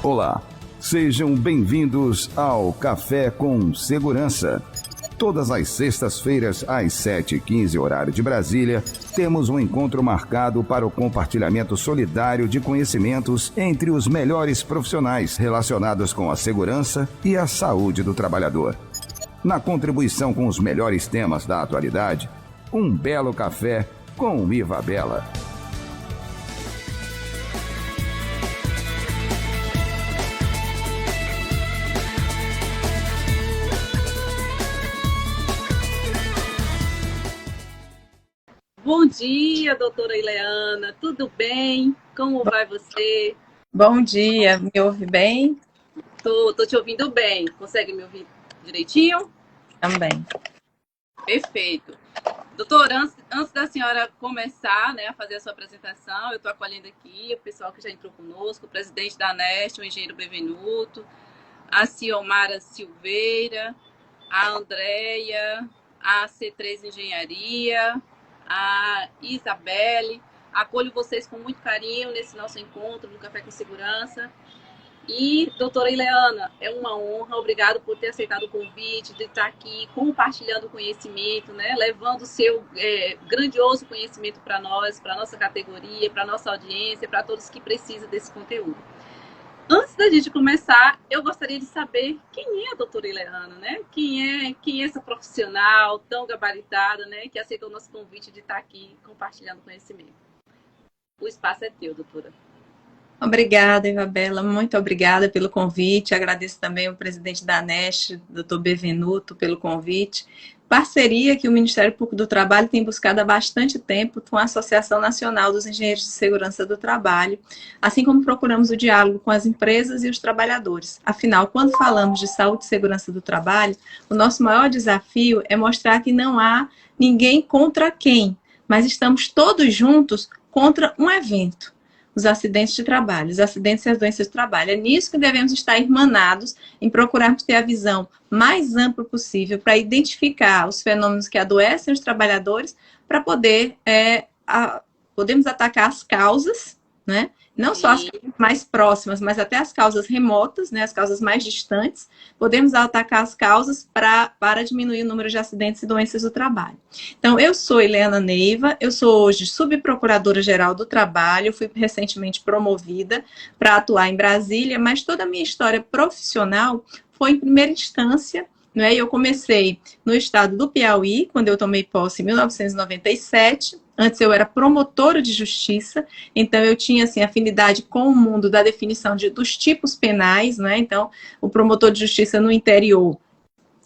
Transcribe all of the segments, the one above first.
Olá, sejam bem-vindos ao Café com Segurança. Todas as sextas-feiras, às 7h15, horário de Brasília, temos um encontro marcado para o compartilhamento solidário de conhecimentos entre os melhores profissionais relacionados com a segurança e a saúde do trabalhador. Na contribuição com os melhores temas da atualidade, um belo café com Iva Bela. Bom dia, doutora Ileana, tudo bem? Como vai você? Bom dia, me ouve bem? Tô te ouvindo bem, consegue me ouvir direitinho? Também. Perfeito. Doutora, antes da senhora começar, né, a fazer a sua apresentação, eu estou acolhendo aqui o pessoal que já entrou conosco, o presidente da ANEST, o engenheiro Bevenuto, a Ciomara Silveira, a Andréia, a C3 Engenharia, a Isabelle. Acolho vocês com muito carinho nesse nosso encontro no Café com Segurança. E, doutora Ileana, é uma honra, obrigado por ter aceitado o convite, de estar aqui compartilhando conhecimento, né? Levando o seu grandioso conhecimento para nós, para a nossa categoria, para a nossa audiência, para todos que precisam desse conteúdo. Antes da gente começar, eu gostaria de saber quem é a doutora Ileana, né? Quem é essa profissional tão gabaritada, né? Que aceitou o nosso convite de estar aqui compartilhando conhecimento. O espaço é teu, doutora. Obrigada, Isabela, muito obrigada pelo convite. Agradeço também ao presidente da ANEST, doutor Bevenuto, pelo convite. Parceria que o Ministério Público do Trabalho tem buscado há bastante tempo com a Associação Nacional dos Engenheiros de Segurança do Trabalho, assim como procuramos o diálogo com as empresas e os trabalhadores. Afinal, quando falamos de saúde e segurança do trabalho, o nosso maior desafio é mostrar que não há ninguém contra quem, mas estamos todos juntos contra um evento. Os acidentes de trabalho, os acidentes e as doenças de trabalho. É nisso que devemos estar irmanados, em procurarmos ter a visão mais ampla possível para identificar os fenômenos que adoecem os trabalhadores, para podermos atacar as causas, né? Não só as mais próximas, mas até as causas remotas, né? As causas mais distantes. Podemos atacar as causas para diminuir o número de acidentes e doenças do trabalho. Então, eu sou Helena Neiva, eu sou hoje subprocuradora-geral do trabalho, fui recentemente promovida para atuar em Brasília, mas toda a minha história profissional foi em primeira instância, né? Eu comecei no estado do Piauí, quando eu tomei posse em 1997. Antes eu era promotora de justiça, então eu tinha assim, afinidade com o mundo da definição dos tipos penais, né? Então, o promotor de justiça no interior,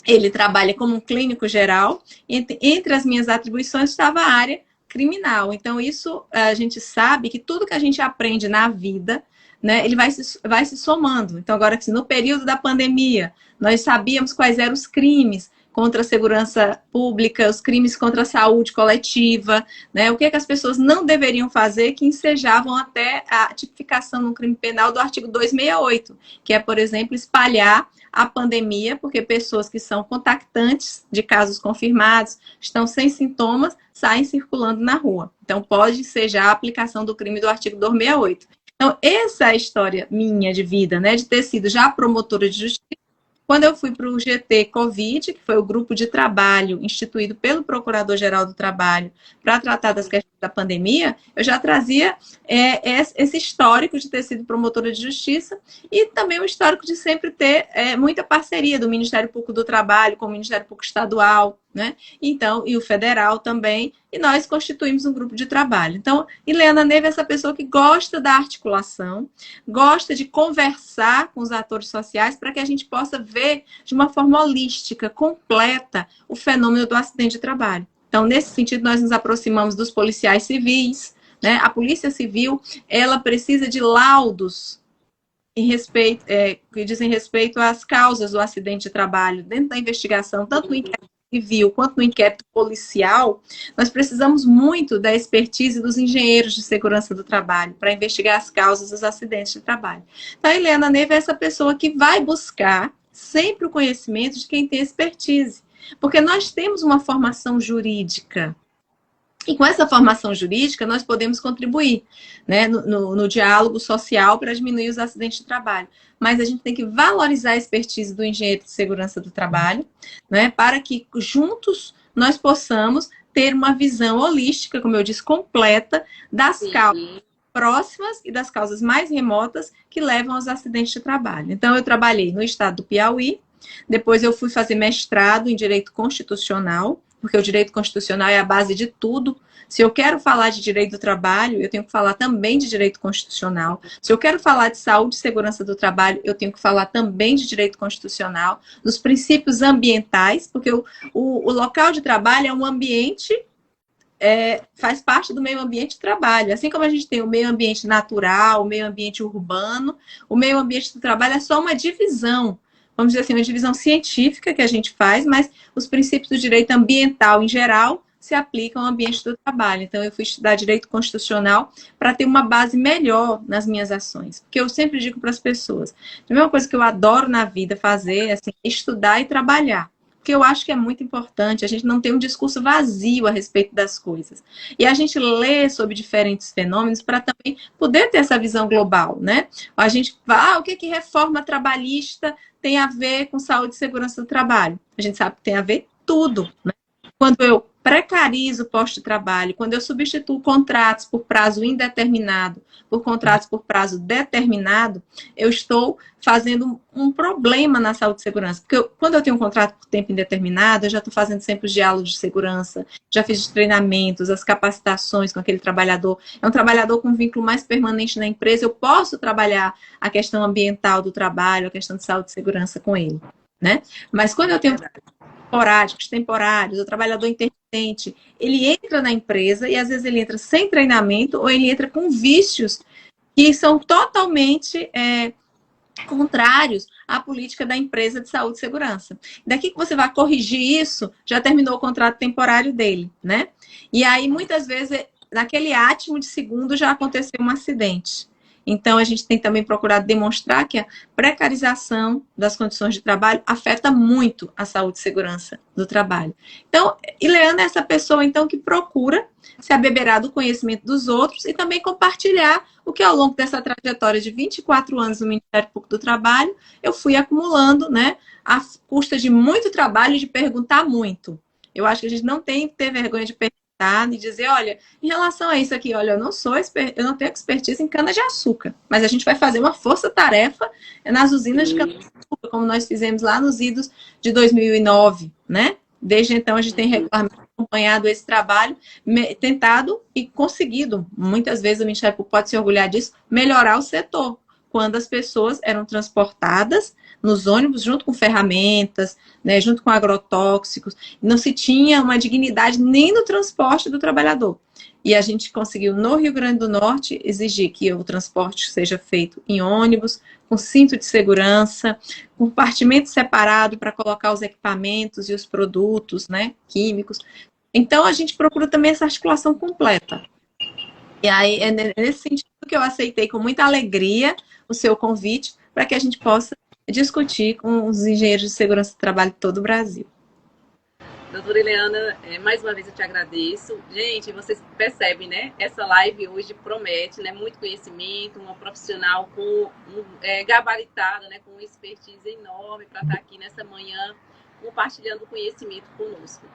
ele trabalha como um clínico geral. Entre as minhas atribuições estava a área criminal. Então, isso a gente sabe que tudo que a gente aprende na vida, né, ele vai se somando. Então, agora, no período da pandemia, nós sabíamos quais eram os crimes contra a segurança pública, os crimes contra a saúde coletiva, né? O que as pessoas não deveriam fazer, que ensejavam até a tipificação no crime penal do artigo 268, que é, por exemplo, espalhar a pandemia, porque pessoas que são contactantes de casos confirmados, estão sem sintomas, saem circulando na rua. Então, pode ser já a aplicação do crime do artigo 268. Então, essa é a história minha de vida, né? De ter sido já promotora de justiça. Quando eu fui para o GT Covid, que foi o grupo de trabalho instituído pelo Procurador-Geral do Trabalho para tratar das questões da pandemia, eu já trazia esse histórico de ter sido promotora de justiça e também o histórico de sempre ter muita parceria do Ministério Público do Trabalho com o Ministério Público Estadual, né? Então, e o federal também, e nós constituímos um grupo de trabalho. Então, Helena Neiva é essa pessoa que gosta da articulação, gosta de conversar com os atores sociais para que a gente possa ver de uma forma holística, completa, o fenômeno do acidente de trabalho. Então, nesse sentido, nós nos aproximamos dos policiais civis, né? A Polícia Civil, ela precisa de laudos que dizem respeito às causas do acidente de trabalho, dentro da investigação, tanto no inquérito civil quanto no inquérito policial, nós precisamos muito da expertise dos engenheiros de segurança do trabalho para investigar as causas dos acidentes de trabalho. Então, a Helena Neiva é essa pessoa que vai buscar sempre o conhecimento de quem tem expertise, porque nós temos uma formação jurídica, E com essa formação jurídica, nós podemos contribuir, né, no diálogo social para diminuir os acidentes de trabalho. Mas a gente tem que valorizar a expertise do engenheiro de segurança do trabalho, né, para que juntos nós possamos ter uma visão holística, como eu disse, completa das causas próximas e das causas mais remotas que levam aos acidentes de trabalho. Então, eu trabalhei no estado do Piauí, depois eu fui fazer mestrado em Direito Constitucional, porque o direito constitucional é a base de tudo. Se eu quero falar de direito do trabalho, eu tenho que falar também de direito constitucional. Se eu quero falar de saúde e segurança do trabalho, eu tenho que falar também de direito constitucional, dos princípios ambientais, porque o local de trabalho é um ambiente, faz parte do meio ambiente de trabalho. Assim como a gente tem o meio ambiente natural, o meio ambiente urbano, o meio ambiente do trabalho é só uma divisão, vamos dizer assim, uma divisão científica que a gente faz, mas os princípios do direito ambiental em geral se aplicam ao ambiente do trabalho. Então, eu fui estudar direito constitucional para ter uma base melhor nas minhas ações. Porque eu sempre digo para as pessoas, a mesma coisa que eu adoro na vida fazer, assim, estudar e trabalhar. Porque eu acho que é muito importante a gente não ter um discurso vazio a respeito das coisas. E a gente lê sobre diferentes fenômenos para também poder ter essa visão global, né? A gente fala, o que reforma trabalhista tem a ver com saúde e segurança do trabalho? A gente sabe que tem a ver tudo, né? Quando eu precarizo o posto de trabalho, quando eu substituo contratos por prazo indeterminado por contratos por prazo determinado, eu estou fazendo um problema na saúde e segurança. Porque quando eu tenho um contrato por tempo indeterminado, eu já estou fazendo sempre os diálogos de segurança, já fiz os treinamentos, as capacitações com aquele trabalhador. É um trabalhador com um vínculo mais permanente na empresa, eu posso trabalhar a questão ambiental do trabalho, a questão de saúde e segurança com ele, né? Mas quando eu tenho esporádicos, temporários, o trabalhador intermitente, ele entra na empresa e às vezes ele entra sem treinamento ou ele entra com vícios que são totalmente contrários à política da empresa de saúde e segurança. Daqui que você vai corrigir isso, já terminou o contrato temporário dele, né? E aí, muitas vezes, naquele átimo de segundo já aconteceu um acidente. Então, a gente tem também procurado demonstrar que a precarização das condições de trabalho afeta muito a saúde e segurança do trabalho. Então, Ileana é essa pessoa, então, que procura se abeberar do conhecimento dos outros e também compartilhar o que, ao longo dessa trajetória de 24 anos no Ministério Público do Trabalho, eu fui acumulando, né, à custa de muito trabalho e de perguntar muito. Eu acho que a gente não tem que ter vergonha de perguntar e dizer, olha, em relação a isso aqui, olha, eu não tenho expertise em cana-de-açúcar, mas a gente vai fazer uma força-tarefa nas usinas de cana-de-açúcar, como nós fizemos lá nos idos de 2009, né? Desde então, a gente tem regularmente acompanhado esse trabalho, tentado e conseguido, muitas vezes o Ministério Público pode se orgulhar disso, melhorar o setor, quando as pessoas eram transportadas nos ônibus junto com ferramentas, né, junto com agrotóxicos, não se tinha uma dignidade nem no transporte do trabalhador. E a gente conseguiu, no Rio Grande do Norte, exigir que o transporte seja feito em ônibus, com cinto de segurança, com compartimento separado para colocar os equipamentos e os produtos, né, químicos. Então, a gente procura também essa articulação completa. E aí, é nesse sentido que eu aceitei com muita alegria o seu convite para que a gente possa discutir com os engenheiros de segurança do trabalho de todo o Brasil. Doutora Ileana, mais uma vez eu te agradeço. Gente, vocês percebem, né? Essa live hoje promete, né? Muito conhecimento, uma profissional gabaritada, né? Com uma expertise enorme para estar aqui nessa manhã compartilhando conhecimento conosco.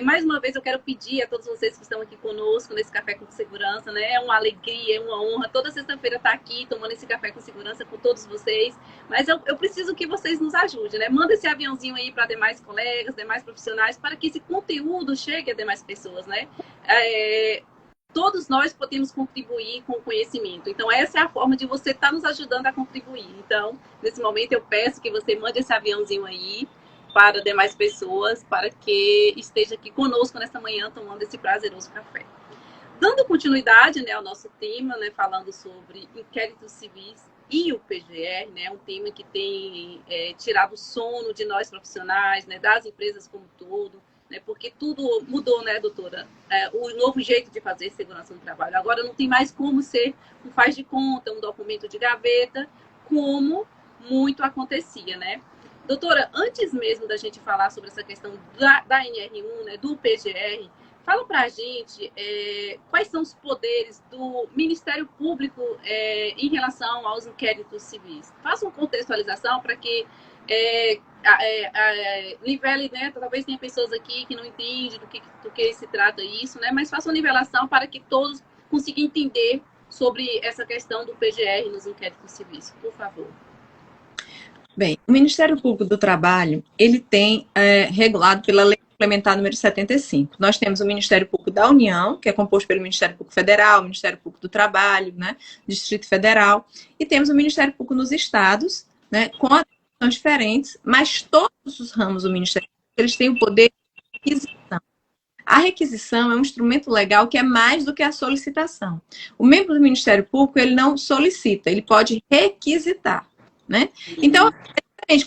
Mais uma vez eu quero pedir a todos vocês que estão aqui conosco nesse Café com Segurança, né? É uma alegria, é uma honra. Toda sexta-feira estar aqui tomando esse Café com Segurança com todos vocês. Mas eu preciso que vocês nos ajudem, né? Manda esse aviãozinho aí para demais colegas, demais profissionais, para que esse conteúdo chegue a demais pessoas, né? Todos nós podemos contribuir com o conhecimento. Então, essa é a forma de você estar nos ajudando a contribuir. Então, nesse momento, eu peço que você mande esse aviãozinho aí para demais pessoas, para que esteja aqui conosco nessa manhã, tomando esse prazeroso café. Dando continuidade, né, ao nosso tema, né, falando sobre inquéritos civis e o PGR, né, um tema que tem tirado o sono de nós profissionais, né, das empresas como um todo, né, porque tudo mudou, né, doutora? O novo jeito de fazer segurança no trabalho. Agora não tem mais como ser um faz de conta, um documento de gaveta, como muito acontecia, né? Doutora, antes mesmo da gente falar sobre essa questão da NR1, né, do PGR, Fala para a gente quais são os poderes do Ministério Público em relação aos inquéritos civis. Faça uma contextualização para que nivele, né? Talvez tenha pessoas aqui que não entendem do que se trata isso, né? Mas faça uma nivelação para que todos consigam entender sobre essa questão do PGR nos inquéritos civis, por favor. Bem, o Ministério Público do Trabalho, ele tem regulado pela Lei Complementar número 75. Nós temos o Ministério Público da União, que é composto pelo Ministério Público Federal, o Ministério Público do Trabalho, né, Distrito Federal, e temos o Ministério Público nos estados, né, com atribuições diferentes, mas todos os ramos do Ministério Público, eles têm o poder de requisição. A requisição é um instrumento legal que é mais do que a solicitação. O membro do Ministério Público, ele não solicita, ele pode requisitar, né? Então,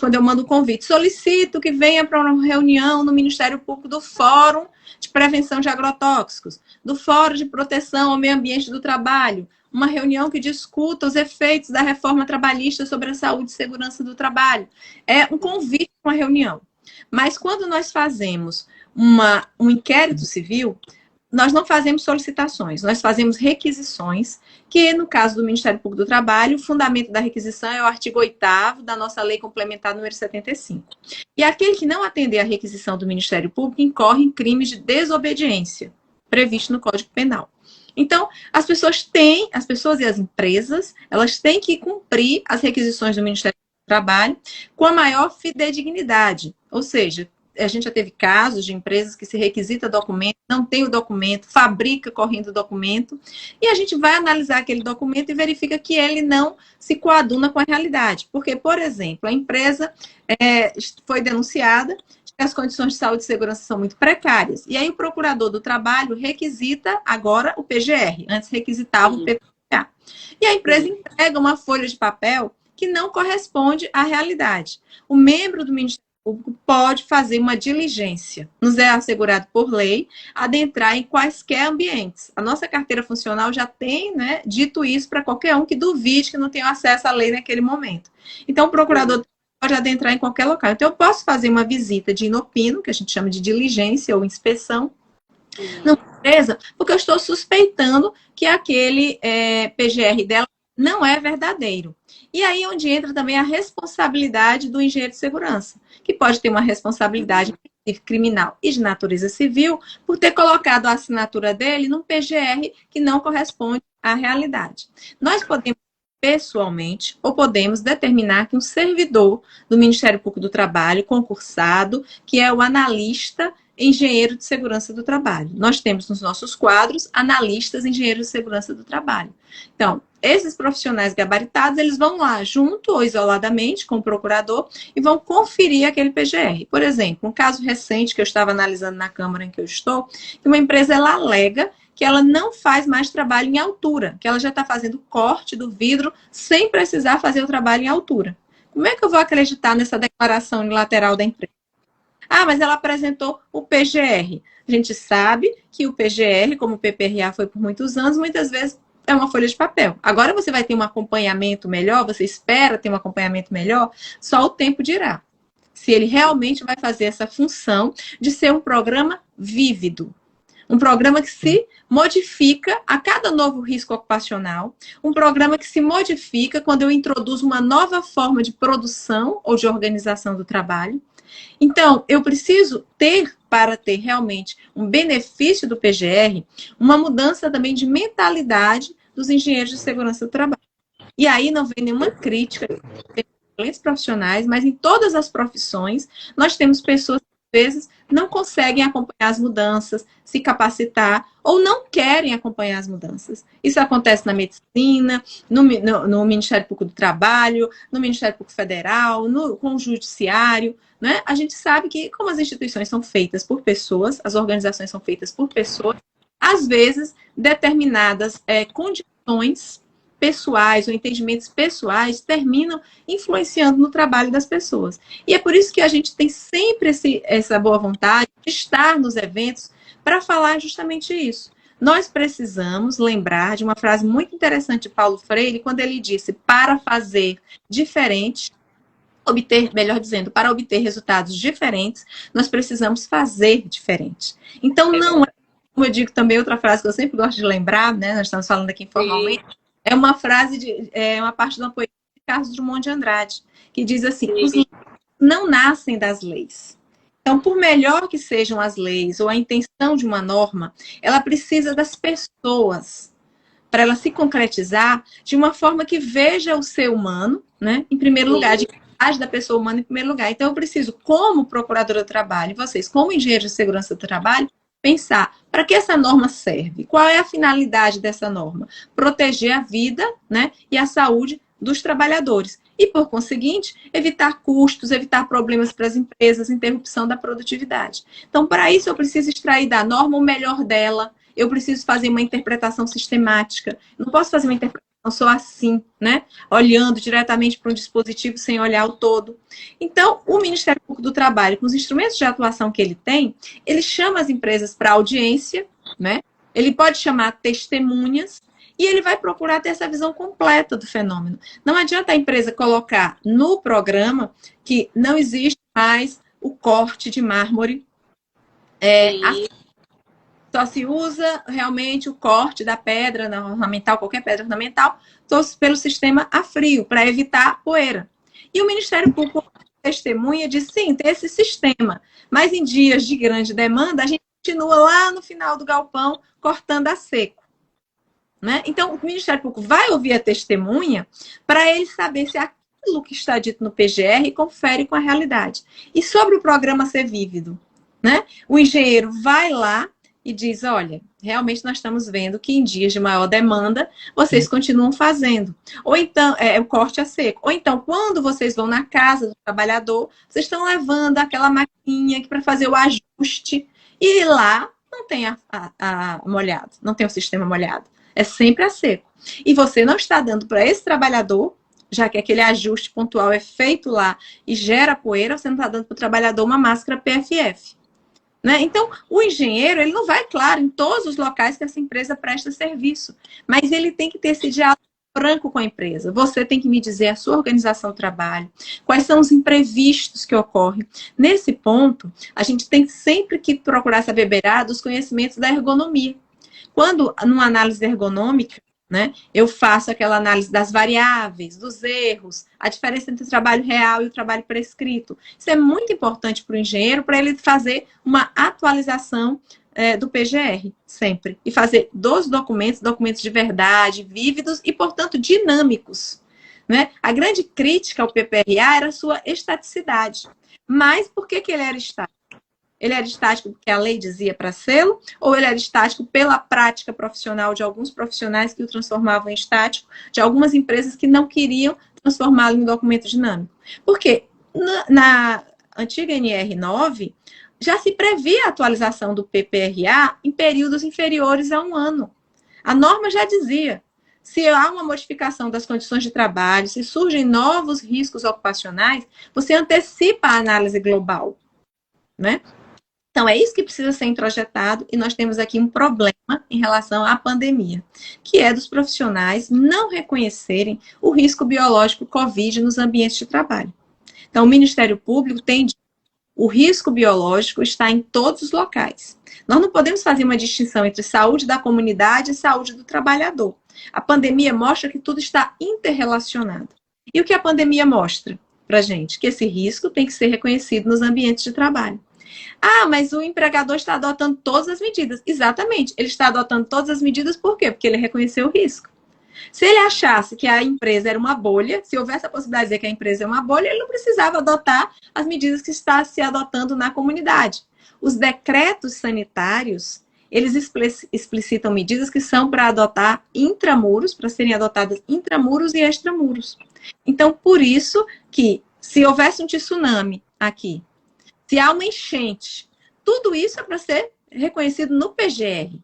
quando eu mando um convite, solicito que venha para uma reunião no Ministério Público do Fórum de Prevenção de Agrotóxicos, do Fórum de Proteção ao Meio Ambiente do Trabalho, uma reunião que discuta os efeitos da reforma trabalhista sobre a saúde e segurança do trabalho. É um convite para uma reunião. Mas quando nós fazemos um inquérito civil, nós não fazemos solicitações, nós fazemos requisições, que no caso do Ministério Público do Trabalho, o fundamento da requisição é o artigo 8º da nossa Lei Complementar número 75. E aquele que não atender à requisição do Ministério Público incorre em crimes de desobediência, previsto no Código Penal. Então, as pessoas e as empresas, elas têm que cumprir as requisições do Ministério do Trabalho com a maior fidedignidade, ou seja, a gente já teve casos de empresas que se requisita documento, não tem o documento, fabrica correndo o documento, e a gente vai analisar aquele documento e verifica que ele não se coaduna com a realidade. Porque, por exemplo, a empresa foi denunciada que as condições de saúde e segurança são muito precárias. E aí o procurador do trabalho requisita agora o PGR, antes requisitava o PPA. E a empresa entrega uma folha de papel que não corresponde à realidade. O membro do Ministério Público pode fazer uma diligência, nos é assegurado por lei, adentrar em quaisquer ambientes. A nossa carteira funcional já tem, né, dito isso para qualquer um que duvide que não tem acesso à lei naquele momento. Então, o procurador pode adentrar em qualquer local. Então, eu posso fazer uma visita de inopino, que a gente chama de diligência ou inspeção, numa empresa, porque eu estou suspeitando que aquele PGR dela não é verdadeiro. E aí onde entra também a responsabilidade do engenheiro de segurança, que pode ter uma responsabilidade criminal e de natureza civil por ter colocado a assinatura dele num PGR que não corresponde à realidade. Nós podemos pessoalmente ou podemos determinar que um servidor do Ministério Público do Trabalho, concursado, que é o analista engenheiro de segurança do trabalho. Nós temos nos nossos quadros analistas engenheiros de segurança do trabalho. Então, esses profissionais gabaritados, eles vão lá junto ou isoladamente com o procurador e vão conferir aquele PGR. Por exemplo, um caso recente que eu estava analisando na Câmara em que eu estou, que uma empresa ela alega que ela não faz mais trabalho em altura, que ela já está fazendo corte do vidro sem precisar fazer o trabalho em altura. Como é que eu vou acreditar nessa declaração unilateral da empresa? Ah, mas ela apresentou o PGR. A gente sabe que o PGR, como o PPRA foi por muitos anos, muitas vezes é uma folha de papel. Agora você vai ter um acompanhamento melhor, você espera ter um acompanhamento melhor, só o tempo dirá. Se ele realmente vai fazer essa função de ser um programa vívido. Um programa que se modifica a cada novo risco ocupacional, um programa que se modifica quando eu introduzo uma nova forma de produção ou de organização do trabalho. Então, eu preciso ter, para ter realmente um benefício do PGR, uma mudança também de mentalidade dos engenheiros de segurança do trabalho. E aí não vem nenhuma crítica, excelentes profissionais, mas em todas as profissões nós temos pessoas que às vezes não conseguem acompanhar as mudanças, se capacitar ou não querem acompanhar as mudanças. Isso acontece na medicina, no Ministério Público do Trabalho, no Ministério Público Federal, com o Judiciário. Né? A gente sabe que, como as instituições são feitas por pessoas, as organizações são feitas por pessoas, às vezes, determinadas condições pessoais ou entendimentos pessoais terminam influenciando no trabalho das pessoas. E é por isso que a gente tem sempre essa boa vontade de estar nos eventos para falar justamente isso. Nós precisamos lembrar de uma frase muito interessante de Paulo Freire, quando ele disse, para fazer diferente, para obter resultados diferentes, nós precisamos fazer diferente. Então, não é como eu digo também, outra frase que eu sempre gosto de lembrar, né? Nós estamos falando aqui informalmente, é uma frase, é uma parte de uma poesia de Carlos Drummond de Andrade, que diz assim: os leis não nascem das leis. Então, por melhor que sejam as leis ou a intenção de uma norma, ela precisa das pessoas para ela se concretizar de uma forma que veja o ser humano, né, em primeiro lugar, a dignidade da pessoa humana em primeiro lugar. Então, eu preciso, como procuradora do trabalho, vocês, como engenheiros de segurança do trabalho, pensar para que essa norma serve, qual é a finalidade dessa norma? Proteger a vida, né, e a saúde dos trabalhadores. E, por conseguinte, evitar custos, evitar problemas para as empresas, interrupção da produtividade. Então, para isso, eu preciso extrair da norma o melhor dela, eu preciso fazer uma interpretação sistemática. Não posso fazer uma interpretação só assim, né? Olhando diretamente para um dispositivo sem olhar o todo. Então, o Ministério Público do Trabalho, com os instrumentos de atuação que ele tem, ele chama as empresas para audiência, né? Ele pode chamar testemunhas, e ele vai procurar ter essa visão completa do fenômeno. Não adianta a empresa colocar no programa que não existe mais o corte de mármore. Só se usa realmente o corte da pedra ornamental, qualquer pedra ornamental, pelo sistema a frio, para evitar poeira. E o Ministério Público testemunha diz, sim, tem esse sistema, mas em dias de grande demanda, a gente continua lá no final do galpão, cortando a seco. Né? Então, o Ministério Público vai ouvir a testemunha para ele saber se aquilo que está dito no PGR confere com a realidade. E sobre o programa Ser Vívido, né? O engenheiro vai lá e diz, olha, realmente nós estamos vendo que em dias de maior demanda, vocês continuam fazendo. Ou então, o corte a seco. Ou então, quando vocês vão na casa do trabalhador, vocês estão levando aquela maquininha para fazer o ajuste, e lá não tem a molhado, não tem o sistema molhado. É sempre a seco. E você não está dando para esse trabalhador, já que aquele ajuste pontual é feito lá e gera poeira, você não está dando para o trabalhador uma máscara PFF. Né? Então, o engenheiro, ele não vai, claro, em todos os locais que essa empresa presta serviço, mas ele tem que ter esse diálogo franco com a empresa. Você tem que me dizer a sua organização do trabalho, quais são os imprevistos que ocorrem. Nesse ponto, a gente tem sempre que procurar saber beirar dos conhecimentos da ergonomia. Quando, numa análise ergonômica, né, eu faço aquela análise das variáveis, dos erros, a diferença entre o trabalho real e o trabalho prescrito. Isso é muito importante para o engenheiro, para ele fazer uma atualização do PGR, sempre. E fazer dos documentos de verdade, vívidos e, portanto, dinâmicos. Né? A grande crítica ao PPRA era a sua estaticidade. Mas por que ele era estático? Ele era estático porque a lei dizia para sê-lo, ou ele era estático pela prática profissional de alguns profissionais que o transformavam em estático, de algumas empresas que não queriam transformá-lo em um documento dinâmico? Porque na antiga NR9 já se previa a atualização do PPRA em períodos inferiores a 1 ano. A norma já dizia, se há uma modificação das condições de trabalho, se surgem novos riscos ocupacionais, você antecipa a análise global, né? Então, é isso que precisa ser introjetado, e nós temos aqui um problema em relação à pandemia, que é dos profissionais não reconhecerem o risco biológico COVID nos ambientes de trabalho. Então, o Ministério Público tem dito, o risco biológico está em todos os locais. Nós não podemos fazer uma distinção entre saúde da comunidade e saúde do trabalhador. A pandemia mostra que tudo está interrelacionado. E o que a pandemia mostra para a gente? Que esse risco tem que ser reconhecido nos ambientes de trabalho. Ah, mas o empregador está adotando todas as medidas. Exatamente, ele está adotando todas as medidas por quê? Porque ele reconheceu o risco. Se ele achasse que a empresa era uma bolha, se houvesse a possibilidade de dizer que a empresa é uma bolha, ele não precisava adotar as medidas que está se adotando na comunidade. Os decretos sanitários, eles explicitam medidas que são para adotar intramuros, para serem adotadas intramuros e extramuros. Então, por isso que, se houvesse um tsunami aqui, se há uma enchente, tudo isso é para ser reconhecido no PGR.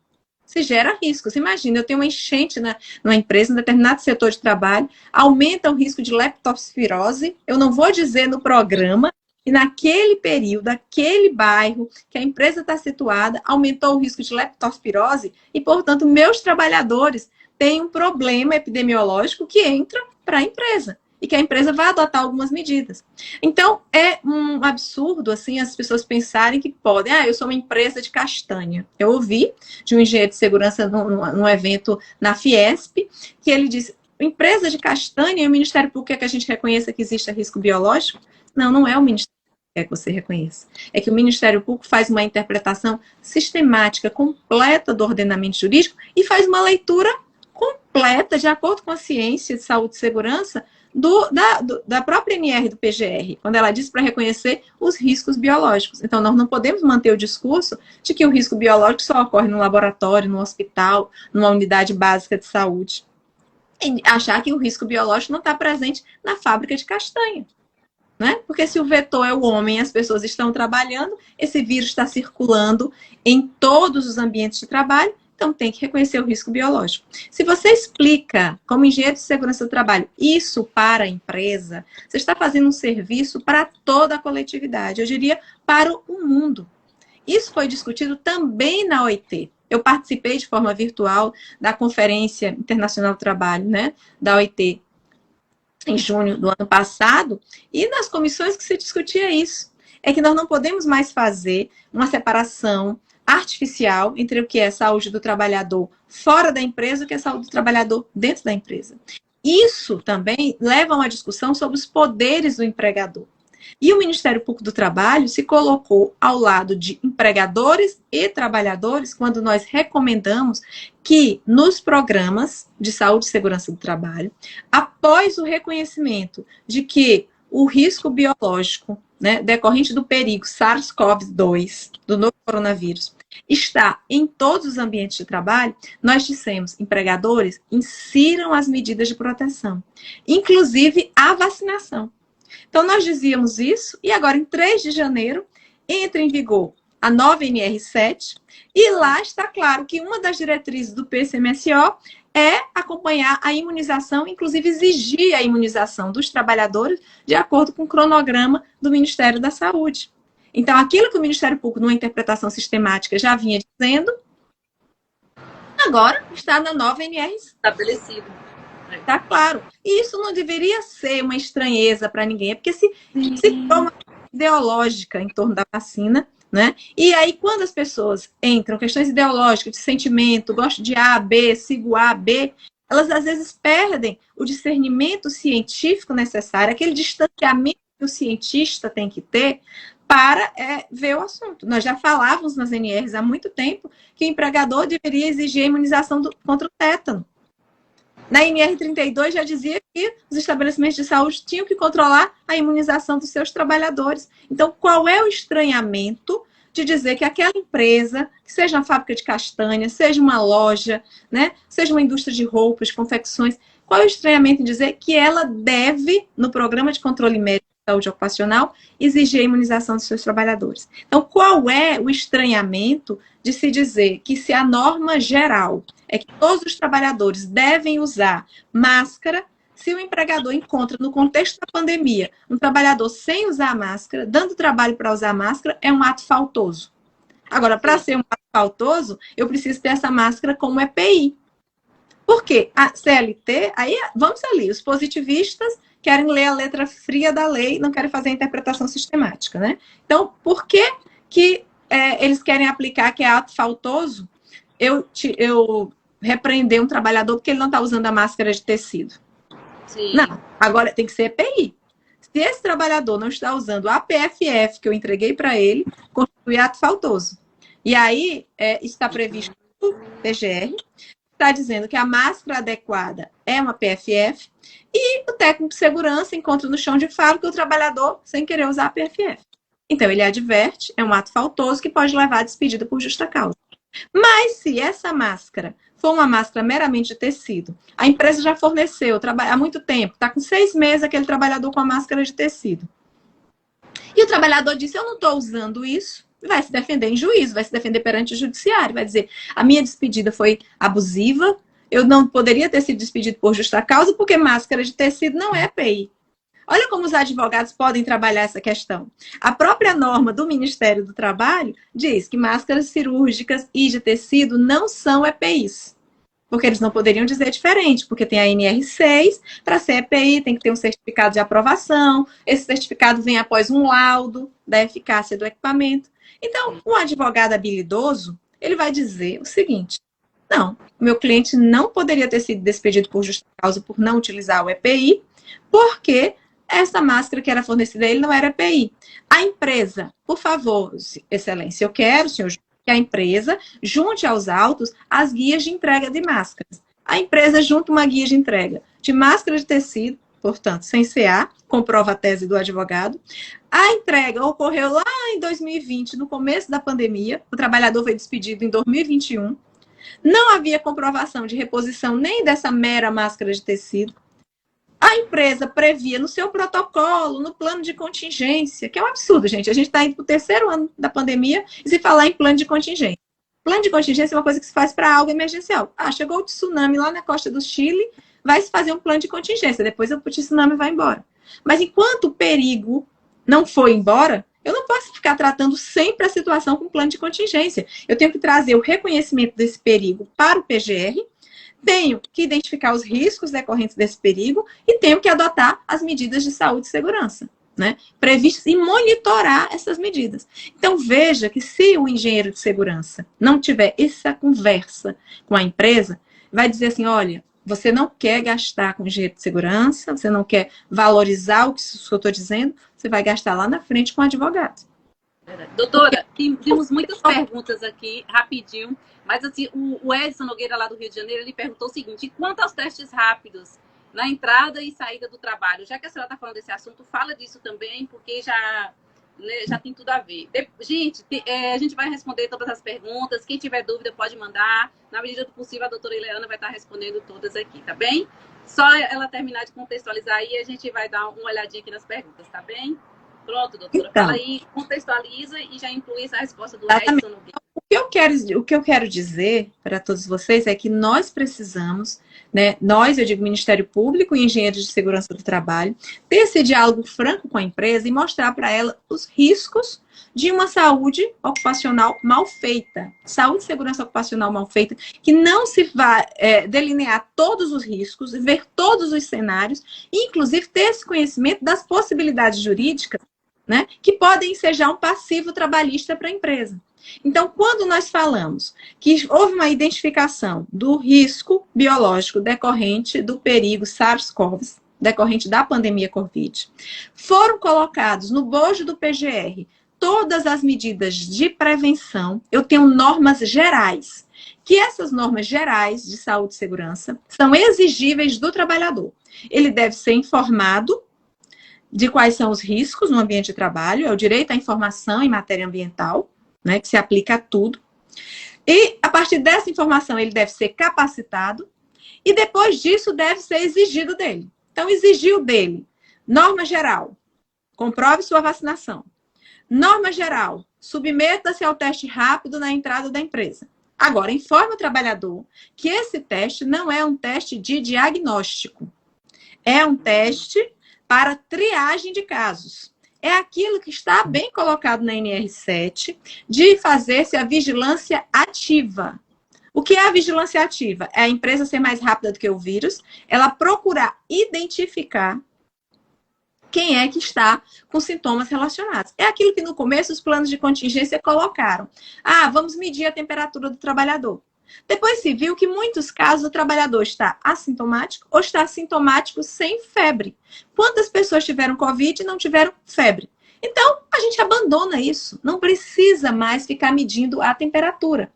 Se gera riscos. Imagina, eu tenho uma enchente numa empresa, em determinado setor de trabalho, aumenta o risco de leptospirose. Eu não vou dizer no programa que naquele período, aquele bairro que a empresa está situada, aumentou o risco de leptospirose e, portanto, meus trabalhadores têm um problema epidemiológico que entra para a empresa. e que a empresa vai adotar algumas medidas. Então, é um absurdo, assim, as pessoas pensarem que podem. Eu sou uma empresa de castanha. Eu ouvi de um engenheiro de segurança num evento na Fiesp, que ele disse, empresa de castanha, e o Ministério Público quer que a gente reconheça que existe risco biológico? Não, não é o Ministério que quer que você reconheça. É que o Ministério Público faz uma interpretação sistemática, completa do ordenamento jurídico e faz uma leitura completa, de acordo com a ciência de saúde e segurança, da própria NR do PGR, quando ela diz para reconhecer os riscos biológicos. Então, nós não podemos manter o discurso de que o risco biológico só ocorre no laboratório, no hospital, numa unidade básica de saúde. E achar que o risco biológico não está presente na fábrica de castanha. Né? Porque se o vetor é o homem e as pessoas estão trabalhando, esse vírus está circulando em todos os ambientes de trabalho, então tem que reconhecer o risco biológico. Se você explica, como engenheiro de segurança do trabalho, isso para a empresa, você está fazendo um serviço para toda a coletividade, eu diria para o mundo. Isso foi discutido também na OIT. Eu participei de forma virtual da Conferência Internacional do Trabalho, né, da OIT, em junho do ano passado, e nas comissões que se discutia isso. É que nós não podemos mais fazer uma separação artificial entre o que é saúde do trabalhador fora da empresa e o que é saúde do trabalhador dentro da empresa. Isso também leva a uma discussão sobre os poderes do empregador. E o Ministério Público do Trabalho se colocou ao lado de empregadores e trabalhadores quando nós recomendamos que nos programas de saúde e segurança do trabalho, após o reconhecimento de que o risco biológico, né, decorrente do perigo SARS-CoV-2, do novo coronavírus, está em todos os ambientes de trabalho, nós dissemos, empregadores, insiram as medidas de proteção, inclusive a vacinação. Então, nós dizíamos isso, e agora, em 3 de janeiro, entra em vigor a nova NR7, e lá está claro que uma das diretrizes do PCMSO é acompanhar a imunização, inclusive exigir a imunização dos trabalhadores de acordo com o cronograma do Ministério da Saúde. Então, aquilo que o Ministério Público, numa interpretação sistemática, já vinha dizendo, agora está na nova NR7. Estabelecido. Tá claro. E isso não deveria ser uma estranheza para ninguém, é porque se toma ideológica em torno da vacina, né? E aí, quando as pessoas entram, questões ideológicas, de sentimento, gosto de A, B, sigo A, B, elas às vezes perdem o discernimento científico necessário, aquele distanciamento que o cientista tem que ter para ver o assunto. Nós já falávamos nas NRs há muito tempo que o empregador deveria exigir a imunização contra o tétano. Na NR32 já dizia que os estabelecimentos de saúde tinham que controlar a imunização dos seus trabalhadores. Então, qual é o estranhamento de dizer que aquela empresa, seja uma fábrica de castanha, seja uma loja, né, seja uma indústria de roupas, de confecções, qual é o estranhamento em dizer que ela deve, no programa de controle médico de saúde ocupacional, exigir a imunização dos seus trabalhadores? Então, qual é o estranhamento de se dizer que se a norma geral é que todos os trabalhadores devem usar máscara, se o empregador encontra, no contexto da pandemia, um trabalhador sem usar máscara, dando trabalho para usar máscara, é um ato faltoso. Agora, para ser um ato faltoso, eu preciso ter essa máscara como EPI. Por quê? A CLT, aí vamos ali, os positivistas querem ler a letra fria da lei, não querem fazer a interpretação sistemática, né? Então, por que eles querem aplicar que é ato faltoso eu repreender um trabalhador porque ele não está usando a máscara de tecido? Sim. Não, agora tem que ser EPI. Se esse trabalhador não está usando a PFF que eu entreguei para ele, constitui ato faltoso. E aí está previsto no PGR, está dizendo que a máscara adequada é uma PFF e o técnico de segurança encontra no chão de fábrica o trabalhador sem querer usar a PFF. Então, ele adverte, é um ato faltoso que pode levar a despedida por justa causa. Mas se essa máscara for uma máscara meramente de tecido, a empresa já forneceu há muito tempo, está com 6 meses aquele trabalhador com a máscara de tecido. E o trabalhador disse, eu não estou usando isso, vai se defender em juízo, vai se defender perante o judiciário, vai dizer, a minha despedida foi abusiva, eu não poderia ter sido despedido por justa causa, porque máscara de tecido não é EPI. Olha como os advogados podem trabalhar essa questão. A própria norma do Ministério do Trabalho diz que máscaras cirúrgicas e de tecido não são EPIs. Porque eles não poderiam dizer diferente, porque tem a NR6, para ser EPI tem que ter um certificado de aprovação, esse certificado vem após um laudo da eficácia do equipamento. Então, um advogado habilidoso, ele vai dizer o seguinte: não, o meu cliente não poderia ter sido despedido por justa causa por não utilizar o EPI, porque essa máscara que era fornecida a ele não era EPI. A empresa, por favor, excelência, eu quero, senhor, que a empresa junte aos autos as guias de entrega de máscaras. A empresa junta uma guia de entrega de máscara de tecido, portanto, sem CA, comprova a tese do advogado. A entrega ocorreu lá em 2020, no começo da pandemia, o trabalhador foi despedido em 2021. Não havia comprovação de reposição nem dessa mera máscara de tecido. A empresa previa no seu protocolo, no plano de contingência, que é um absurdo, gente. A gente está indo para o terceiro ano da pandemia e se falar em plano de contingência. Plano de contingência é uma coisa que se faz para algo emergencial. Ah, chegou o tsunami lá na costa do Chile, vai se fazer um plano de contingência. Depois o tsunami vai embora. Mas enquanto o perigo não foi embora, eu não posso ficar tratando sempre a situação com plano de contingência. Eu tenho que trazer o reconhecimento desse perigo para o PGR, tenho que identificar os riscos decorrentes desse perigo e tenho que adotar as medidas de saúde e segurança, né, previstas e monitorar essas medidas. Então, veja que se o engenheiro de segurança não tiver essa conversa com a empresa, vai dizer assim, olha, você não quer gastar com engenheiro de segurança, você não quer valorizar o que eu estou dizendo, você vai gastar lá na frente com o advogado. Doutora, temos muitas perguntas aqui, rapidinho, mas assim, o Edson Nogueira, lá do Rio de Janeiro, ele perguntou o seguinte: quanto aos testes rápidos na entrada e saída do trabalho, já que a senhora está falando desse assunto, fala disso também, porque já tem tudo a ver. Gente, a gente vai responder todas as perguntas, quem tiver dúvida pode mandar, na medida do possível a doutora Ileana vai estar respondendo todas aqui, tá bem? Só ela terminar de contextualizar aí, a gente vai dar uma olhadinha aqui nas perguntas, tá bem? Pronto, doutora. Então, fala aí, contextualiza e já inclui essa resposta do Edson Nogueira. O que eu quero dizer para todos vocês é que nós precisamos, né, nós, eu digo Ministério Público e Engenheiros de Segurança do Trabalho, ter esse diálogo franco com a empresa e mostrar para ela os riscos de uma saúde ocupacional mal feita. Saúde e segurança ocupacional mal feita, que não se vai delinear todos os riscos, ver todos os cenários, e inclusive ter esse conhecimento das possibilidades jurídicas, né, que podem ser já um passivo trabalhista para a empresa. Então, quando nós falamos que houve uma identificação do risco biológico decorrente do perigo SARS-CoV, decorrente da pandemia Covid, foram colocados no bojo do PGR todas as medidas de prevenção, eu tenho normas gerais, que essas normas gerais de saúde e segurança são exigíveis do trabalhador. Ele deve ser informado de quais são os riscos no ambiente de trabalho, é o direito à informação em matéria ambiental, né, que se aplica a tudo. E, a partir dessa informação, ele deve ser capacitado e, depois disso, deve ser exigido dele. Então, exigiu dele, norma geral, comprove sua vacinação. Norma geral, submeta-se ao teste rápido na entrada da empresa. Agora, informe o trabalhador que esse teste não é um teste de diagnóstico. É um teste para triagem de casos. É aquilo que está bem colocado na NR7, de fazer-se a vigilância ativa. O que é a vigilância ativa? É a empresa ser mais rápida do que o vírus, ela procurar identificar quem é que está com sintomas relacionados. É aquilo que no começo os planos de contingência colocaram. Ah, vamos medir a temperatura do trabalhador. Depois se viu que em muitos casos o trabalhador está assintomático ou está sintomático sem febre. Quantas pessoas tiveram Covid e não tiveram febre? Então, a gente abandona isso. Não precisa mais ficar medindo a temperatura,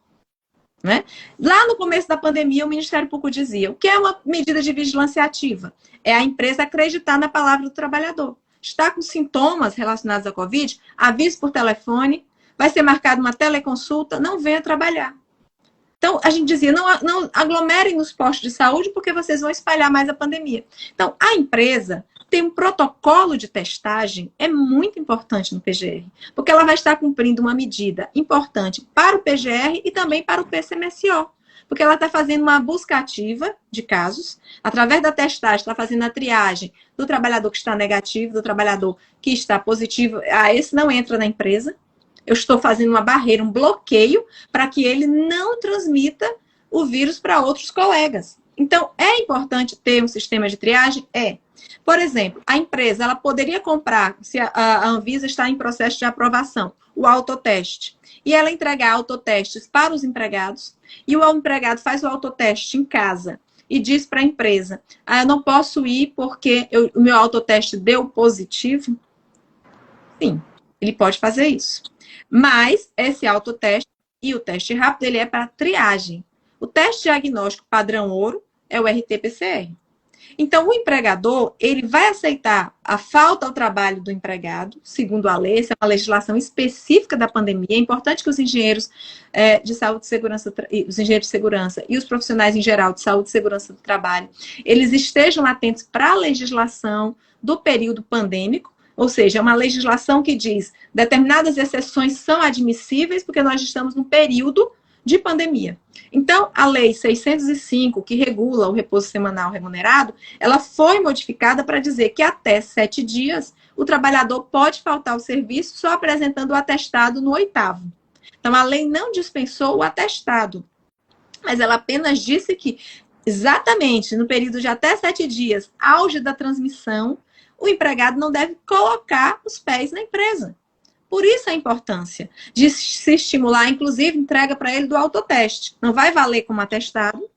né? Lá no começo da pandemia, o Ministério Público dizia: o que é uma medida de vigilância ativa? É a empresa acreditar na palavra do trabalhador. Está com sintomas relacionados à Covid? Avise por telefone, vai ser marcada uma teleconsulta, não venha trabalhar. Então, a gente dizia, não aglomerem nos postos de saúde porque vocês vão espalhar mais a pandemia. Então, a empresa tem um protocolo de testagem, é muito importante no PGR, porque ela vai estar cumprindo uma medida importante para o PGR e também para o PCMSO, porque ela está fazendo uma busca ativa de casos, através da testagem, está fazendo a triagem do trabalhador que está negativo, do trabalhador que está positivo, esse não entra na empresa. Eu estou fazendo uma barreira, um bloqueio, para que ele não transmita o vírus para outros colegas. Então, é importante ter um sistema de triagem? É. Por exemplo, a empresa ela poderia comprar, se a Anvisa está em processo de aprovação, o autoteste, e ela entregar autotestes para os empregados, e o empregado faz o autoteste em casa e diz para a empresa, eu não posso ir porque o meu autoteste deu positivo. Sim, ele pode fazer isso. Mas esse autoteste e o teste rápido, ele é para triagem. O teste diagnóstico padrão ouro é o RT-PCR. Então, o empregador, ele vai aceitar a falta ao trabalho do empregado, segundo a lei, essa é uma legislação específica da pandemia. É importante que os engenheiros de saúde e segurança, os engenheiros de segurança e os profissionais em geral de saúde e segurança do trabalho, eles estejam atentos para a legislação do período pandêmico, ou seja, é uma legislação que diz determinadas exceções são admissíveis porque nós estamos num período de pandemia. Então, a Lei 605, que regula o repouso semanal remunerado, ela foi modificada para dizer que até 7 dias o trabalhador pode faltar ao serviço só apresentando o atestado no 8º. Então, a lei não dispensou o atestado, mas ela apenas disse que, exatamente no período de até 7 dias, auge da transmissão, o empregado não deve colocar os pés na empresa. Por isso a importância de se estimular, inclusive, entrega para ele do autoteste. Não vai valer como atestado.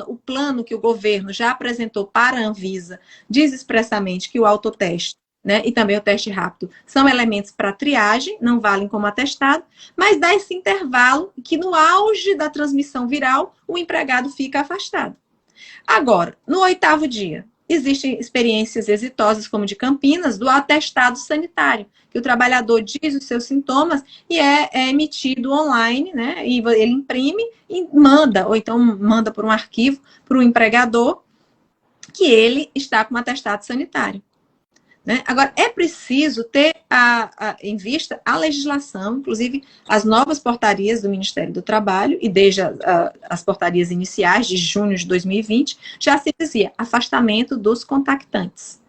O plano que o governo já apresentou para a Anvisa diz expressamente que o autoteste, né, e também o teste rápido são elementos para triagem, não valem como atestado, mas dá esse intervalo que no auge da transmissão viral o empregado fica afastado. Agora, no 8º dia, existem experiências exitosas, como de Campinas, do atestado sanitário, que o trabalhador diz os seus sintomas e é emitido online, né? E ele imprime e manda, ou então manda por um arquivo para o empregador que ele está com um atestado sanitário. Né? Agora, é preciso ter em vista a legislação, inclusive as novas portarias do Ministério do Trabalho, e desde as portarias iniciais de junho de 2020, já se dizia afastamento dos contactantes.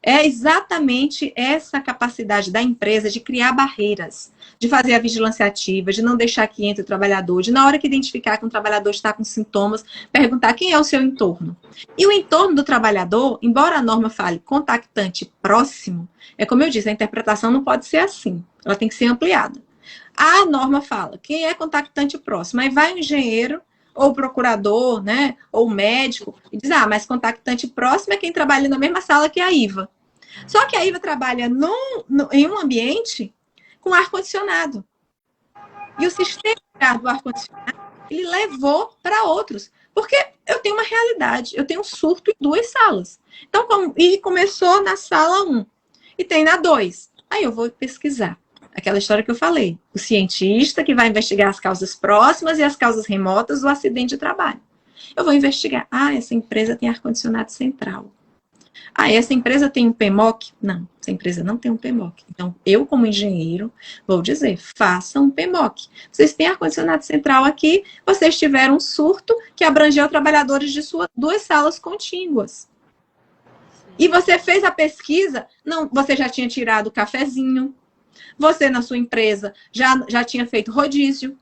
É exatamente essa capacidade da empresa de criar barreiras, de fazer a vigilância ativa, de não deixar que entre o trabalhador, de na hora que identificar que um trabalhador está com sintomas, perguntar quem é o seu entorno. E o entorno do trabalhador, embora a norma fale contactante próximo, é como eu disse, a interpretação não pode ser assim, ela tem que ser ampliada. A norma fala quem é contactante próximo, aí vai o engenheiro, ou o procurador, né, ou o médico, e diz, mas contactante próximo é quem trabalha na mesma sala que a IVA. Só que a IVA trabalha em um ambiente com ar-condicionado. E o sistema do ar-condicionado, ele levou para outros. Porque eu tenho uma realidade, eu tenho um surto em 2 salas. Então, e começou na sala 1, e tem na 2. Aí eu vou pesquisar. Aquela história que eu falei. O cientista que vai investigar as causas próximas e as causas remotas do acidente de trabalho. Eu vou investigar. Essa empresa tem ar-condicionado central. Essa empresa tem um PMOC? Não, essa empresa não tem um PMOC. Então, eu, como engenheiro, vou dizer, faça um PMOC. Vocês têm ar-condicionado central aqui, vocês tiveram um surto que abrangeu trabalhadores de 2 salas contíguas. E você fez a pesquisa, não, você já tinha tirado o cafezinho, você, na sua empresa, já tinha feito rodízio.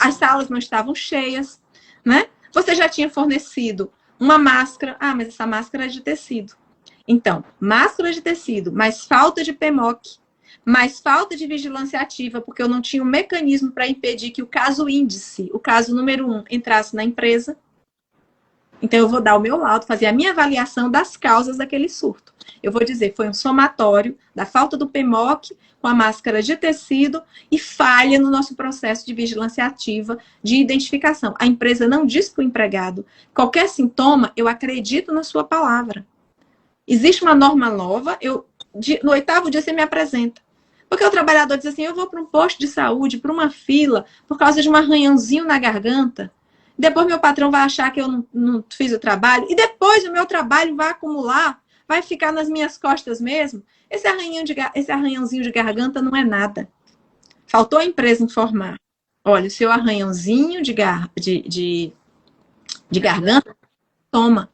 As salas não estavam cheias, né? Você já tinha fornecido uma máscara. Mas essa máscara é de tecido. Então, máscara de tecido, mais falta de PMOC, mais falta de vigilância ativa, porque eu não tinha um mecanismo para impedir que o caso índice, o caso número 1, entrasse na empresa. Então, eu vou dar o meu laudo, fazer a minha avaliação das causas daquele surto. Eu vou dizer, foi um somatório da falta do PMOC com a máscara de tecido e falha no nosso processo de vigilância ativa de identificação. A empresa não diz para o empregado, qualquer sintoma, eu acredito na sua palavra. Existe uma norma nova, no 8º dia você me apresenta. Porque o trabalhador diz assim, eu vou para um posto de saúde, para uma fila, por causa de um arranhãozinho na garganta. Depois meu patrão vai achar que eu não fiz o trabalho. E depois o meu trabalho vai acumular, vai ficar nas minhas costas mesmo. Esse arranhãozinho de garganta não é nada. Faltou a empresa informar. Olha, o seu arranhãozinho de garganta, toma.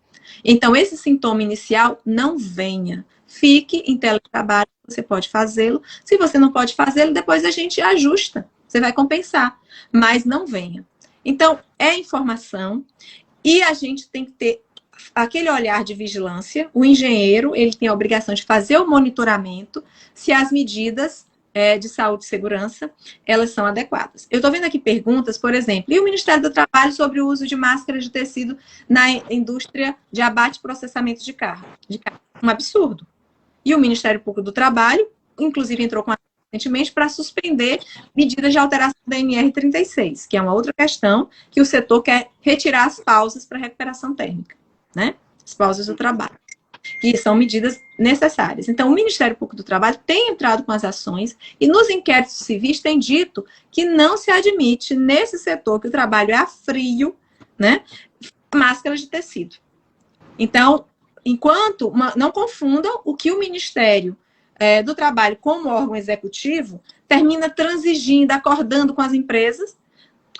Então, esse sintoma inicial não venha. Fique em teletrabalho, você pode fazê-lo. Se você não pode fazê-lo, depois a gente ajusta. Você vai compensar. Mas não venha. Então, é informação e a gente tem que ter aquele olhar de vigilância. O engenheiro, ele tem a obrigação de fazer o monitoramento se as medidas de saúde e segurança, elas são adequadas. Eu estou vendo aqui perguntas, por exemplo, e o Ministério do Trabalho sobre o uso de máscaras de tecido na indústria de abate e processamento de carne? Um absurdo. E o Ministério Público do Trabalho, inclusive, entrou com recentemente para suspender medidas de alteração da NR36, que é uma outra questão que o setor quer retirar as pausas para recuperação térmica, né? As pausas do trabalho, que são medidas necessárias. Então, o Ministério Público do Trabalho tem entrado com as ações e nos inquéritos civis tem dito que não se admite nesse setor que o trabalho é a frio, né? Máscaras de tecido. Então, enquanto não confundam o que o Ministério do Trabalho, como órgão executivo, termina transigindo, acordando com as empresas,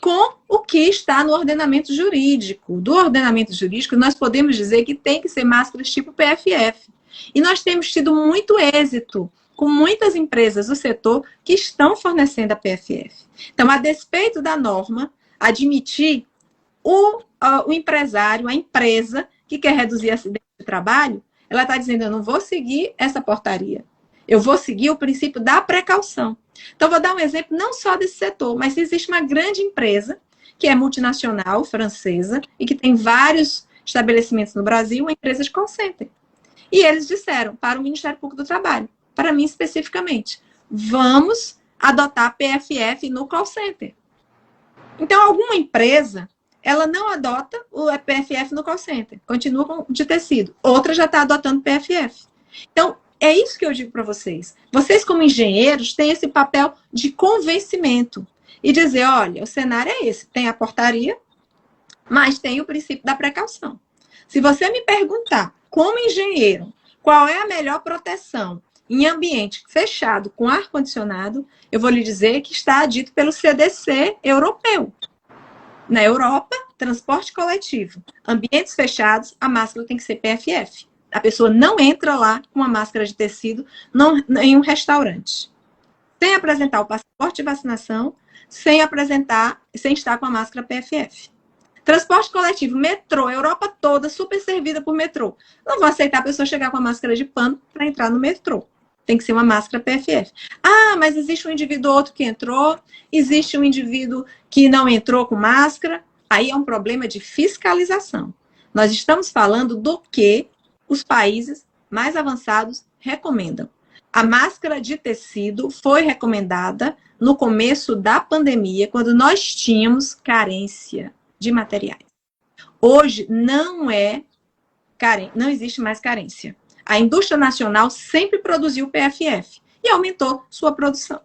com o que está no ordenamento jurídico. Do ordenamento jurídico, nós podemos dizer que tem que ser máscaras tipo PFF. E nós temos tido muito êxito com muitas empresas do setor que estão fornecendo a PFF. Então, a despeito da norma, admitir o empresário, a empresa que quer reduzir acidente de trabalho, ela está dizendo, eu não vou seguir essa portaria. Eu vou seguir o princípio da precaução. Então, vou dar um exemplo não só desse setor, mas existe uma grande empresa que é multinacional, francesa, e que tem vários estabelecimentos no Brasil, uma empresa de call center. E eles disseram para o Ministério Público do Trabalho, para mim especificamente, vamos adotar PFF no call center. Então, alguma empresa, ela não adota o PFF no call center, continua com de tecido. Outra já está adotando PFF. Então, é isso que eu digo para vocês. Vocês, como engenheiros, têm esse papel de convencimento e dizer, olha, o cenário é esse, tem a portaria, mas tem o princípio da precaução. Se você me perguntar, como engenheiro, qual é a melhor proteção em ambiente fechado com ar-condicionado, eu vou lhe dizer que está dito pelo CDC europeu. Na Europa, transporte coletivo, ambientes fechados, a máscara tem que ser PFF. A pessoa não entra lá com uma máscara de tecido em um restaurante. Sem apresentar o passaporte de vacinação, sem estar com a máscara PFF. Transporte coletivo, metrô, Europa toda super servida por metrô. Não vou aceitar a pessoa chegar com a máscara de pano para entrar no metrô. Tem que ser uma máscara PFF. Ah, mas existe um indivíduo outro que entrou, existe um indivíduo que não entrou com máscara. Aí é um problema de fiscalização. Nós estamos falando do que os países mais avançados recomendam. A máscara de tecido foi recomendada no começo da pandemia, quando nós tínhamos carência de materiais. Hoje não existe mais carência. A indústria nacional sempre produziu PFF e aumentou sua produção,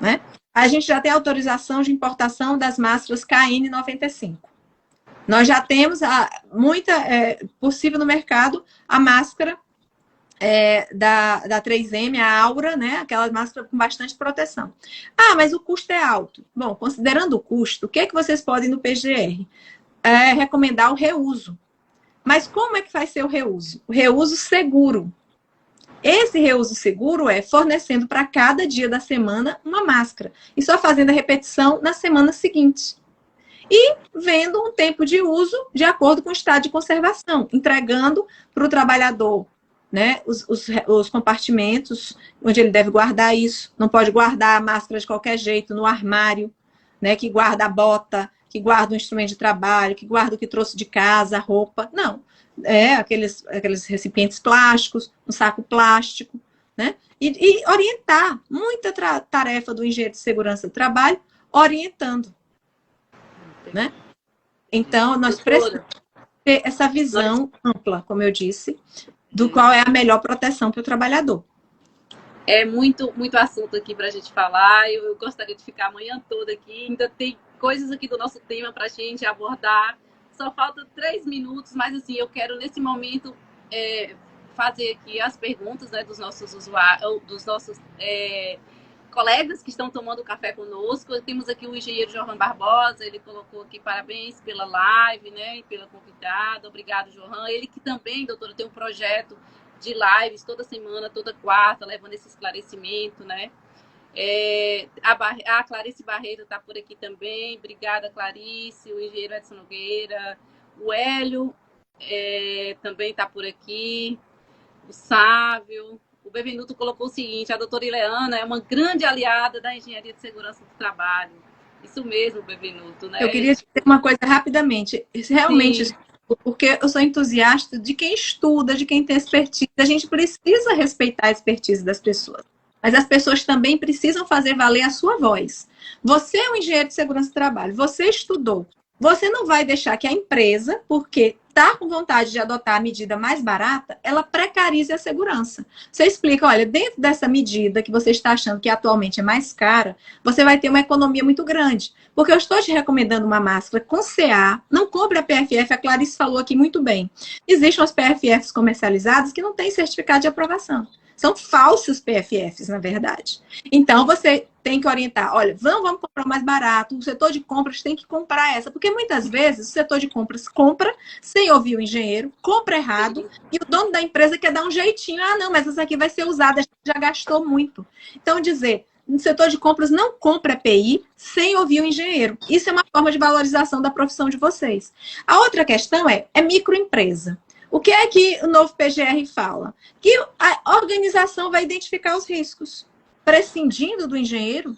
né? A gente já tem autorização de importação das máscaras KN95. Nós já temos possível no mercado a máscara da 3M, a Aura, né? Aquela máscara com bastante proteção. Ah, mas o custo é alto. Bom, considerando o custo, o que é que vocês podem no PGR? Recomendar o reuso. Mas como é que vai ser o reuso? O reuso seguro. Esse reuso seguro é fornecendo para cada dia da semana uma máscara e só fazendo a repetição na semana seguinte. E vendo um tempo de uso de acordo com o estado de conservação, entregando para o trabalhador, né, os compartimentos onde ele deve guardar isso. Não pode guardar a máscara de qualquer jeito no armário, né, que guarda a bota, que guarda o instrumento de trabalho, que guarda o que trouxe de casa, a roupa. Não. Aqueles recipientes plásticos, um saco plástico, né? E orientar. Muita tarefa do engenheiro de segurança do trabalho orientando. Né? Então, nós precisamos ter essa visão ampla, como eu disse, do qual é a melhor proteção para o trabalhador. É muito assunto aqui para a gente falar. Eu gostaria de ficar a manhã toda aqui. Ainda tem coisas aqui do nosso tema para a gente abordar. Só falta 3 minutos, mas assim, eu quero nesse momento fazer aqui as perguntas, né, dos nossos usuários, dos nossos colegas que estão tomando café conosco. Temos aqui o engenheiro Johan Barbosa, ele colocou aqui parabéns pela live, né, e pela convidada. Obrigado, Johan. Ele que também, doutora, tem um projeto de lives toda semana, toda quarta, levando esse esclarecimento, né? A Clarice Barreto está por aqui também. Obrigada, Clarice. O engenheiro Edson Nogueira. O Hélio também está por aqui. O Sávio. O Bevenuto colocou o seguinte: a doutora Ileana é uma grande aliada da engenharia de segurança do trabalho. Isso mesmo, Bevenuto, né? Eu queria dizer uma coisa rapidamente. Realmente, porque eu sou entusiasta de quem estuda, de quem tem expertise. A gente precisa respeitar a expertise das pessoas. Mas as pessoas também precisam fazer valer a sua voz. Você é um engenheiro de segurança do trabalho, você estudou. Você não vai deixar que a empresa, porque está com vontade de adotar a medida mais barata, ela precarize a segurança. Você explica, olha, dentro dessa medida que você está achando que atualmente é mais cara, você vai ter uma economia muito grande. Porque eu estou te recomendando uma máscara com CA, não compre a PFF, a Clarice falou aqui muito bem. Existem as PFFs comercializadas que não têm certificado de aprovação. São falsos PFFs, na verdade. Então, você tem que orientar, olha, vamos comprar mais barato, o setor de compras tem que comprar essa, porque muitas vezes o setor de compras compra sem ouvir o engenheiro, compra errado, e o dono da empresa quer dar um jeitinho, não, mas essa aqui vai ser usada, a gente já gastou muito. Então, dizer, no setor de compras não compra EPI sem ouvir o engenheiro. Isso é uma forma de valorização da profissão de vocês. A outra questão é microempresa. O que é que o novo PGR fala? Que a organização vai identificar os riscos, prescindindo do engenheiro.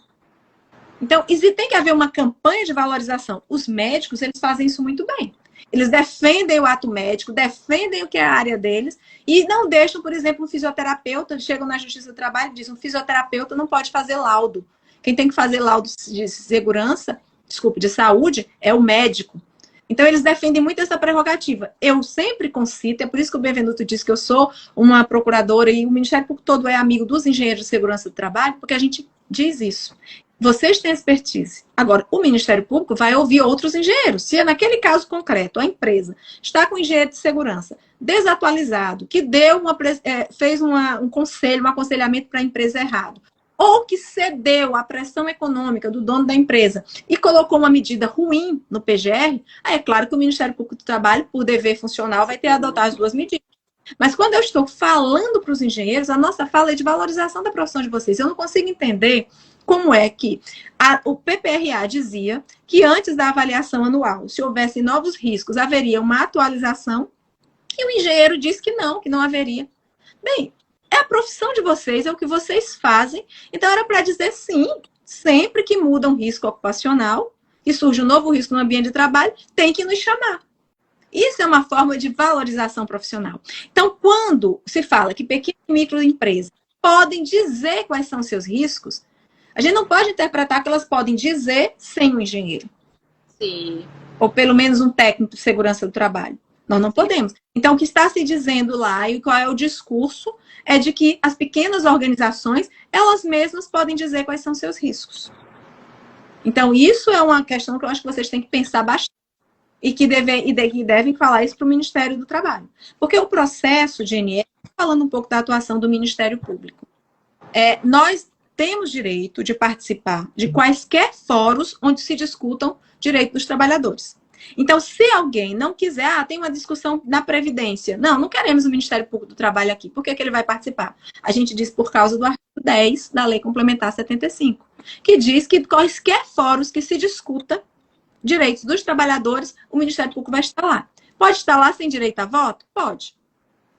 Então, tem que haver uma campanha de valorização. Os médicos, eles fazem isso muito bem. Eles defendem o ato médico, defendem o que é a área deles e não deixam, por exemplo, um fisioterapeuta, chegam na Justiça do Trabalho e dizem, um fisioterapeuta não pode fazer laudo. Quem tem que fazer laudo de segurança, de saúde, é o médico. Então, eles defendem muito essa prerrogativa. Eu sempre concito, é por isso que o Bevenuto disse que eu sou uma procuradora e o Ministério Público todo é amigo dos engenheiros de segurança do trabalho, porque a gente diz isso. Vocês têm expertise. Agora, o Ministério Público vai ouvir outros engenheiros. Se naquele caso concreto, a empresa está com um engenheiro de segurança desatualizado, que fez um conselho, um aconselhamento para a empresa errado, ou que cedeu à pressão econômica do dono da empresa e colocou uma medida ruim no PGR, aí é claro que o Ministério Público do Trabalho, por dever funcional, vai ter que adotar as duas medidas. Mas quando eu estou falando para os engenheiros, a nossa fala é de valorização da profissão de vocês. Eu não consigo entender como é que o PPRA dizia que antes da avaliação anual, se houvesse novos riscos, haveria uma atualização, e o engenheiro disse que não haveria. Bem, é a profissão de vocês, é o que vocês fazem. Então, era para dizer sim, sempre que muda um risco ocupacional, e surge um novo risco no ambiente de trabalho, tem que nos chamar. Isso é uma forma de valorização profissional. Então, quando se fala que pequenas e microempresas podem dizer quais são os seus riscos, a gente não pode interpretar que elas podem dizer sem um engenheiro. Sim. Ou pelo menos um técnico de segurança do trabalho. Nós não podemos. Então, o que está se dizendo lá e qual é o discurso é de que as pequenas organizações, elas mesmas podem dizer quais são seus riscos. Então, isso é uma questão que eu acho que vocês têm que pensar bastante e que devem falar isso para o Ministério do Trabalho. Porque o processo de NR, falando um pouco da atuação do Ministério Público, nós temos direito de participar de quaisquer fóruns onde se discutam direitos dos trabalhadores. Então, se alguém não quiser, tem uma discussão na Previdência. Não queremos o Ministério Público do Trabalho aqui. Por que ele vai participar? A gente diz por causa do artigo 10 da Lei Complementar 75, que diz que quaisquer fóruns que se discuta direitos dos trabalhadores, o Ministério Público vai estar lá. Pode estar lá sem direito a voto? Pode.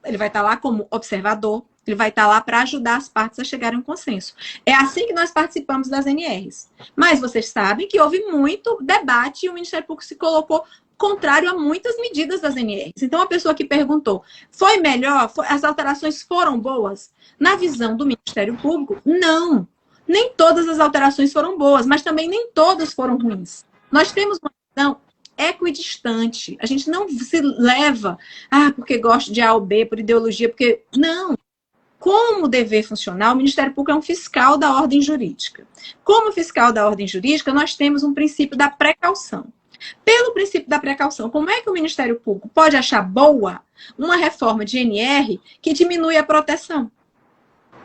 Ele vai estar lá como observador, ele vai estar lá para ajudar as partes a chegarem a um consenso. É assim que nós participamos das NRs. Mas vocês sabem que houve muito debate e o Ministério Público se colocou contrário a muitas medidas das NRs. Então, a pessoa que perguntou, foi melhor? As alterações foram boas? Na visão do Ministério Público, não. Nem todas as alterações foram boas, mas também nem todas foram ruins. Nós temos uma visão equidistante. A gente não se leva, porque gosto de A ou B, por ideologia, porque... Não. Como dever funcional, o Ministério Público é um fiscal da ordem jurídica. Como fiscal da ordem jurídica, nós temos um princípio da precaução. Pelo princípio da precaução, como é que o Ministério Público pode achar boa uma reforma de NR que diminui a proteção?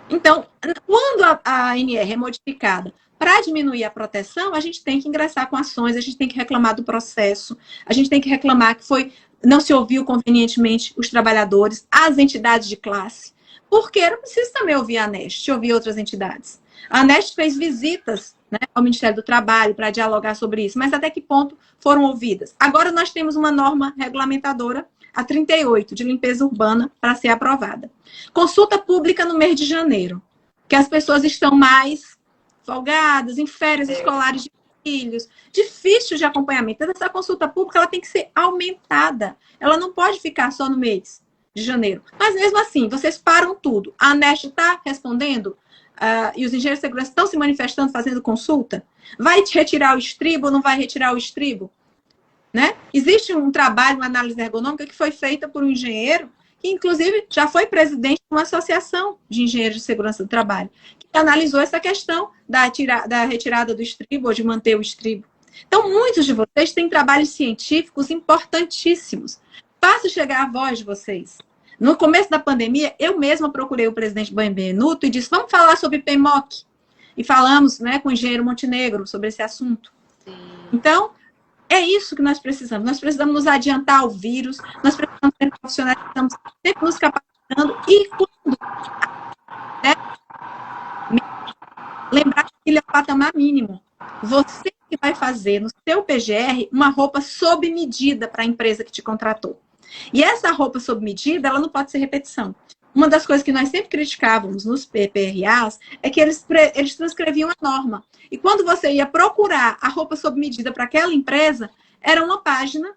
Então, quando a NR é modificada para diminuir a proteção, a gente tem que ingressar com ações, a gente tem que reclamar do processo, a gente tem que reclamar que não se ouviu convenientemente os trabalhadores, as entidades de classe. Porque eu preciso também ouvir a ANEST, ouvir outras entidades. A ANEST fez visitas, né, ao Ministério do Trabalho para dialogar sobre isso, mas até que ponto foram ouvidas? Agora nós temos uma norma regulamentadora, a 38, de limpeza urbana, para ser aprovada. Consulta pública no mês de janeiro, que as pessoas estão mais folgadas, em férias escolares de filhos, difícil de acompanhamento. Essa consulta pública ela tem que ser aumentada. Ela não pode ficar só no mês de janeiro. Mas mesmo assim, vocês param tudo. A ANEST está respondendo? E os engenheiros de segurança estão se manifestando, fazendo consulta? Vai retirar o estribo ou não vai retirar o estribo? Né? Existe um trabalho, uma análise ergonômica que foi feita por um engenheiro, que inclusive já foi presidente de uma associação de engenheiros de segurança do trabalho, que analisou essa questão da retirada do estribo ou de manter o estribo. Então, muitos de vocês têm trabalhos científicos importantíssimos. Faça chegar a voz de vocês. No começo da pandemia, eu mesma procurei o presidente Benenuto e disse, vamos falar sobre PMOC. E falamos, né, com o engenheiro Montenegro sobre esse assunto. Sim. Então, é isso que nós precisamos. Nós precisamos nos adiantar ao vírus, nós precisamos ser profissionais, estamos sempre nos capacitando. E quando... Né, lembrar que ele é o patamar mínimo. Você que vai fazer no seu PGR uma roupa sob medida para a empresa que te contratou. E essa roupa sob medida, ela não pode ser repetição. Uma das coisas que nós sempre criticávamos nos PPRAs é que eles transcreviam a norma. E quando você ia procurar a roupa sob medida para aquela empresa, era uma página.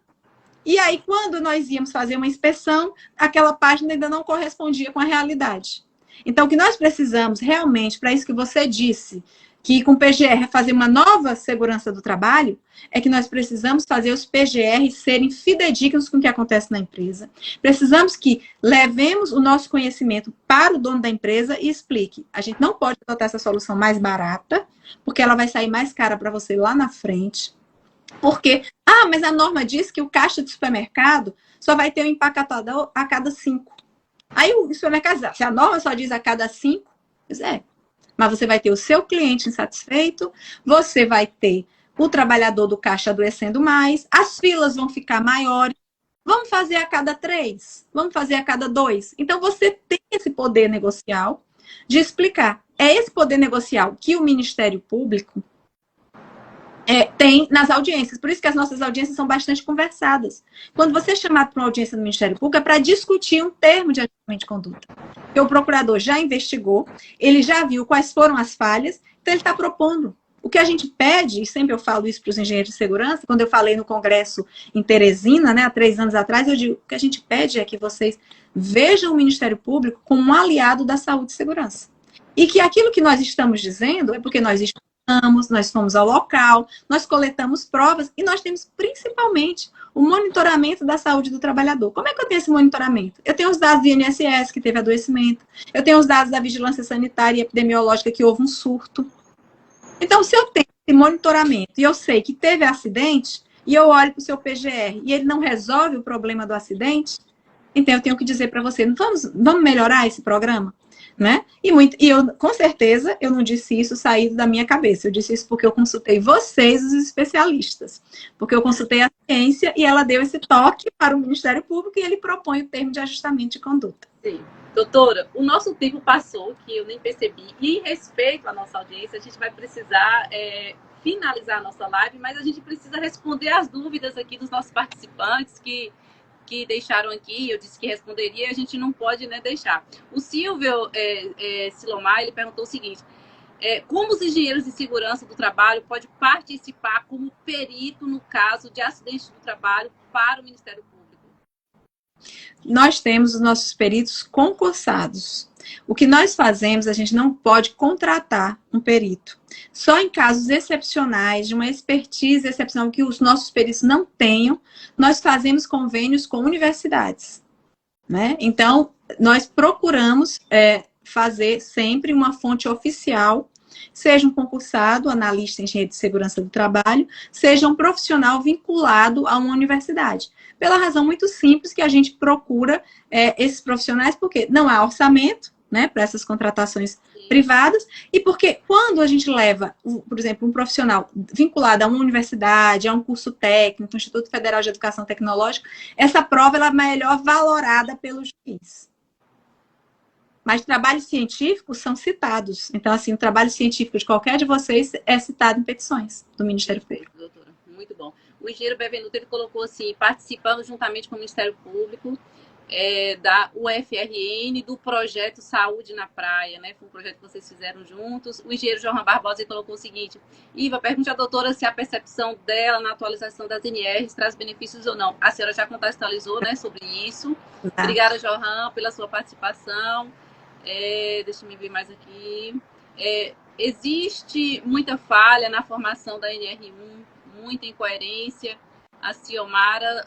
E aí, quando nós íamos fazer uma inspeção, aquela página ainda não correspondia com a realidade. Então, o que nós precisamos realmente, para isso que você disse, que com o PGR é fazer uma nova segurança do trabalho, é que nós precisamos fazer os PGRs serem fidedignos com o que acontece na empresa. Precisamos que levemos o nosso conhecimento para o dono da empresa e explique. A gente não pode adotar essa solução mais barata, porque ela vai sair mais cara para você lá na frente. Porque, mas a norma diz que o caixa de supermercado só vai ter um empacotador a cada 5. Aí o supermercado diz, se a norma só diz a cada 5, pois é. Mas você vai ter o seu cliente insatisfeito, você vai ter o trabalhador do caixa adoecendo mais, as filas vão ficar maiores. Vamos fazer a cada 3? Vamos fazer a cada 2? Então, você tem esse poder negocial de explicar. É esse poder negocial que o Ministério Público tem nas audiências. Por isso que as nossas audiências são bastante conversadas. Quando você é chamado para uma audiência do Ministério Público, é para discutir um termo de ajustamento de conduta. Porque o procurador já investigou, ele já viu quais foram as falhas, então ele está propondo. O que a gente pede, e sempre eu falo isso para os engenheiros de segurança, quando eu falei no congresso em Teresina, né, há 3 anos atrás, eu digo, o que a gente pede é que vocês vejam o Ministério Público como um aliado da saúde e segurança. E que aquilo que nós estamos dizendo é porque nós estudamos, nós fomos ao local, nós coletamos provas e nós temos principalmente o monitoramento da saúde do trabalhador. Como é que eu tenho esse monitoramento? Eu tenho os dados do INSS que teve adoecimento, eu tenho os dados da vigilância sanitária e epidemiológica que houve um surto. Então, se eu tenho esse monitoramento e eu sei que teve acidente, e eu olho para o seu PGR e ele não resolve o problema do acidente, então eu tenho que dizer para você, vamos melhorar esse programa? Né? E eu, com certeza, eu não disse isso saído da minha cabeça. Eu disse isso porque eu consultei vocês, os especialistas. Porque eu consultei a ciência e ela deu esse toque para o Ministério Público e ele propõe o termo de ajustamento de conduta. Sim. Doutora, o nosso tempo passou, que eu nem percebi. E em respeito à nossa audiência, a gente vai precisar finalizar a nossa live, mas a gente precisa responder as dúvidas aqui dos nossos participantes que deixaram aqui, eu disse que responderia, a gente não pode, né, deixar. O Silvio Silomar, ele perguntou o seguinte, como os engenheiros de segurança do trabalho podem participar como perito no caso de acidente do trabalho para o Ministério Público? Nós temos os nossos peritos concursados. O que nós fazemos, a gente não pode contratar um perito. Só em casos excepcionais, de uma expertise excepcional que os nossos peritos não tenham, nós fazemos convênios com universidades. Né? Então, nós procuramos fazer sempre uma fonte oficial, seja um concursado, analista em engenharia de segurança do trabalho, seja um profissional vinculado a uma universidade. Pela razão muito simples que a gente procura esses profissionais, porque não há orçamento, né, para essas contratações privadas, e porque quando a gente leva, por exemplo, um profissional vinculado a uma universidade, a um curso técnico, um Instituto Federal de Educação Tecnológica, essa prova ela é melhor valorada pelo juiz. Mas trabalhos científicos são citados. Então, assim, o trabalho científico de qualquer de vocês é citado em petições do Ministério Público. Doutora, muito bom. O engenheiro Bevenuto, ele colocou assim, participando juntamente com o Ministério Público, da UFRN, do projeto Saúde na Praia, né? Foi um projeto que vocês fizeram juntos. O engenheiro João Barbosa colocou o seguinte: Iva, pergunte à doutora se a percepção dela na atualização das NRs traz benefícios ou não. A senhora já contextualizou, né, sobre isso. Obrigada, Johan, pela sua participação. Deixa eu ver mais aqui. Existe muita falha na formação da NR1, muita incoerência. A Ciomara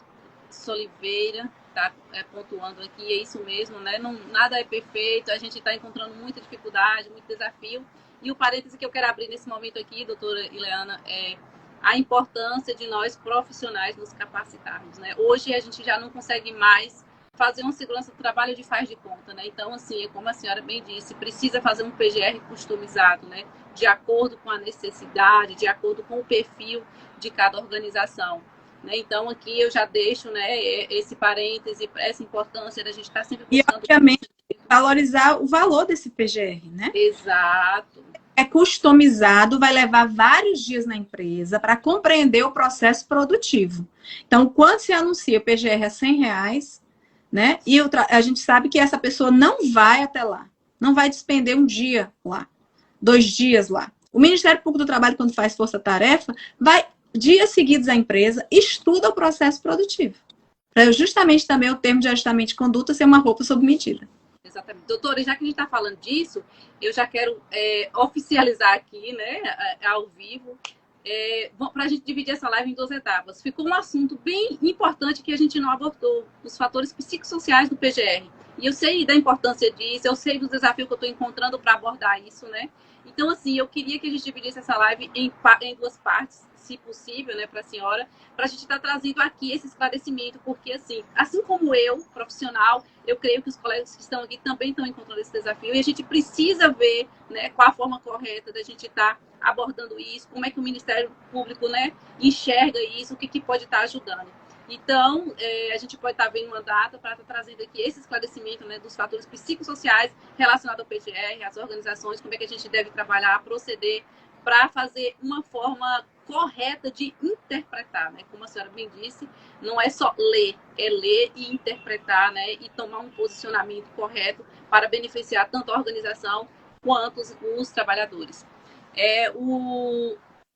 Soliveira está pontuando aqui, é isso mesmo, né? Não, nada é perfeito, a gente está encontrando muita dificuldade, muito desafio. E o parêntese que eu quero abrir nesse momento aqui, doutora Ileana, é a importância de nós profissionais nos capacitarmos, né? Hoje a gente já não consegue mais fazer uma segurança do trabalho de faz de conta, né? Então, assim, como a senhora bem disse, precisa fazer um PGR customizado, né? De acordo com a necessidade, de acordo com o perfil de cada organização. Então, aqui eu já deixo, né, esse parêntese, essa importância da gente estar sempre buscando... E, obviamente, valorizar o valor desse PGR, né? Exato. É customizado, vai levar vários dias na empresa para compreender o processo produtivo. Então, quando se anuncia o PGR a R$100, né, e a gente sabe que essa pessoa não vai até lá, não vai despender um dia lá, 2 dias lá. O Ministério Público do Trabalho, quando faz força-tarefa, vai... dias seguidos à empresa, estuda o processo produtivo. Para justamente também o termo de ajustamento de conduta ser uma roupa sob medida. Exatamente. Doutora, já que a gente está falando disso, eu já quero oficializar aqui, né, ao vivo, para a gente dividir essa live em 2 etapas. Ficou um assunto bem importante que a gente não abordou, os fatores psicossociais do PGR. E eu sei da importância disso, eu sei dos desafios que eu estou encontrando para abordar isso, né? Então, assim, eu queria que a gente dividisse essa live em 2 partes, se possível, né, para a senhora, para a gente estar trazendo aqui esse esclarecimento, porque, assim como eu, profissional, eu creio que os colegas que estão aqui também estão encontrando esse desafio, e a gente precisa ver, né, qual a forma correta da gente estar abordando isso, como é que o Ministério Público, né, enxerga isso, o que pode estar ajudando. Então, a gente pode estar vendo uma data para estar trazendo aqui esse esclarecimento, né, dos fatores psicossociais relacionados ao PGR, às organizações, como é que a gente deve trabalhar, proceder, para fazer uma forma correta de interpretar, né? Como a senhora bem disse, não é só ler, é ler e interpretar, né? E tomar um posicionamento correto para beneficiar tanto a organização quanto os trabalhadores.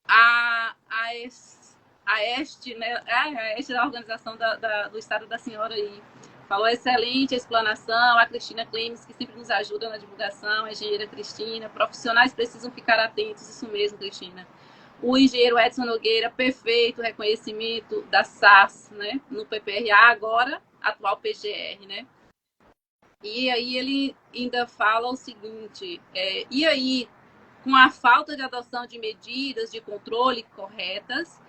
A este, né? A este da organização do Estado da senhora aí. Falou excelente a explanação, a Cristina Clemes, que sempre nos ajuda na divulgação, a engenheira Cristina, profissionais precisam ficar atentos, isso mesmo, Cristina. O engenheiro Edson Nogueira, perfeito reconhecimento da SAS, né, no PPRA, agora atual PGR, né. E aí ele ainda fala o seguinte, e aí, com a falta de adoção de medidas de controle corretas,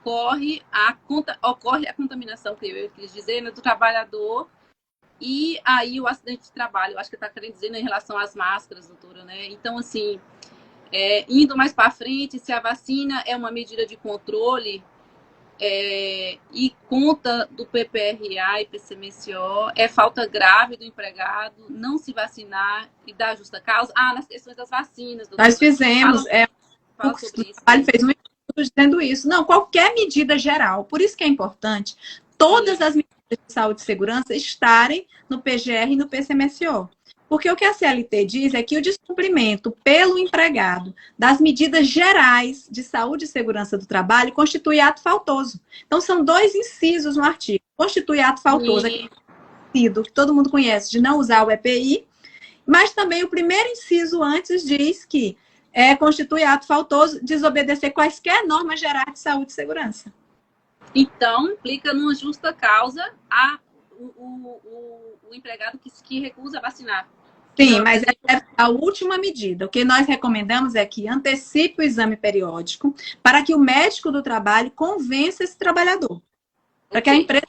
ocorre a contaminação, que eu quis dizer, né, do trabalhador, e aí o acidente de trabalho, eu acho que está querendo dizer, né, em relação às máscaras, doutora, né? Então, assim, indo mais para frente, se a vacina é uma medida de controle e conta do PPRA e PCMSO, é falta grave do empregado não se vacinar e dar justa causa. Nas questões das vacinas, doutora. Nós fizemos, fala sobre isso. Ele fez um dizendo isso. Não, qualquer medida geral. Por isso que é importante todas as medidas de saúde e segurança estarem no PGR e no PCMSO. Porque o que a CLT diz é que o descumprimento pelo empregado das medidas gerais de saúde e segurança do trabalho constitui ato faltoso. Então, são 2 incisos no artigo. Constitui ato faltoso, que todo mundo conhece, de não usar o EPI, mas também o primeiro inciso antes diz que constitui ato faltoso desobedecer quaisquer normas gerais de saúde e segurança. Então, implica numa justa causa o empregado que recusa vacinar. Sim, mas é a última medida. O que nós recomendamos é que antecipe o exame periódico para que o médico do trabalho convença esse trabalhador. Para que a empresa...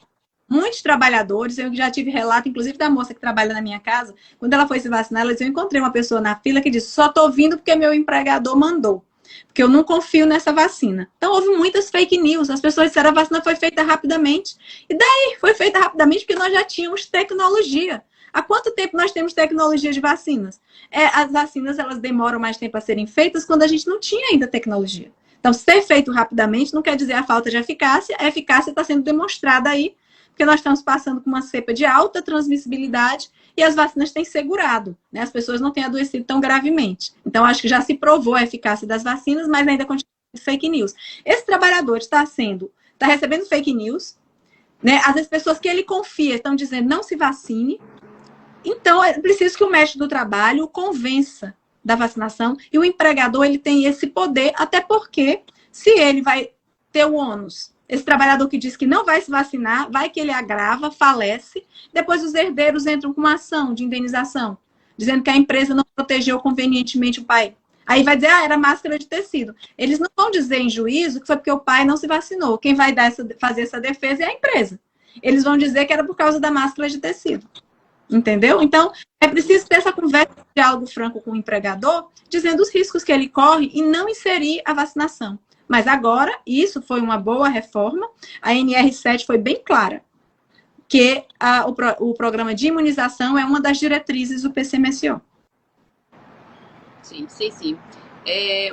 Muitos trabalhadores, eu já tive relato, inclusive da moça que trabalha na minha casa, quando ela foi se vacinar, ela disse, eu encontrei uma pessoa na fila que disse, só estou vindo porque meu empregador mandou. porque eu não confio nessa vacina. Então, houve muitas fake news. As pessoas disseram que a vacina foi feita rapidamente. E daí? Foi feita rapidamente porque nós já tínhamos tecnologia. Há quanto tempo nós temos tecnologia de vacinas? As vacinas, elas demoram mais tempo a serem feitas quando a gente não tinha ainda tecnologia. Então, ser feito rapidamente não quer dizer a falta de eficácia. A eficácia está sendo demonstrada aí, porque nós estamos passando por uma cepa de alta transmissibilidade e as vacinas têm segurado, né? As pessoas não têm adoecido tão gravemente. Então, acho que já se provou a eficácia das vacinas, mas ainda continua fake news. Esse trabalhador está recebendo fake news, né? As pessoas que ele confia estão dizendo não se vacine. Então, é preciso que o médico do trabalho o convença da vacinação e o empregador ele tem esse poder, até porque se ele vai ter o ônus, esse trabalhador que diz que não vai se vacinar, vai que ele agrava, falece, depois os herdeiros entram com uma ação de indenização, dizendo que a empresa não protegeu convenientemente o pai. Aí vai dizer, era máscara de tecido. Eles não vão dizer em juízo que foi porque o pai não se vacinou. Quem vai fazer essa defesa é a empresa. Eles vão dizer que era por causa da máscara de tecido. Entendeu? Então, é preciso ter essa conversa de diálogo franco com o empregador, dizendo os riscos que ele corre e não inserir a vacinação. Mas agora, isso foi uma boa reforma, a NR7 foi bem clara, que o programa de imunização é uma das diretrizes do PCMSO. Sim, sim, sim.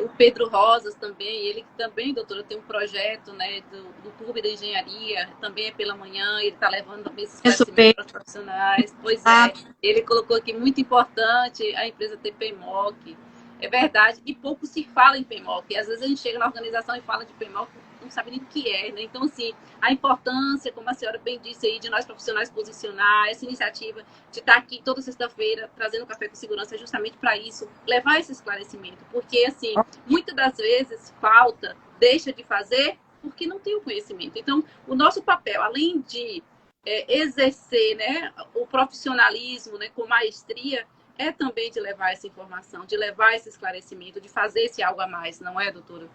O Pedro Rosas também, ele também, doutora, tem um projeto, né, do Clube da Engenharia, também é pela manhã, ele está levando esses esclarecimentos para os profissionais. Pois é, ele colocou aqui, muito importante, a empresa ter PMOC. É verdade, e pouco se fala em PMOC. Às vezes a gente chega na organização e fala de PMOC, não sabe nem o que é, né? Então, assim, a importância, como a senhora bem disse aí, de nós profissionais posicionar, essa iniciativa de estar aqui toda sexta-feira trazendo Café com Segurança é justamente para isso, levar esse esclarecimento. Porque, assim, muitas das vezes falta, deixa de fazer porque não tem o conhecimento. Então, o nosso papel, além de exercer, né, o profissionalismo, né, com maestria, é também de levar essa informação, de levar esse esclarecimento, de fazer esse algo a mais, não é, doutora?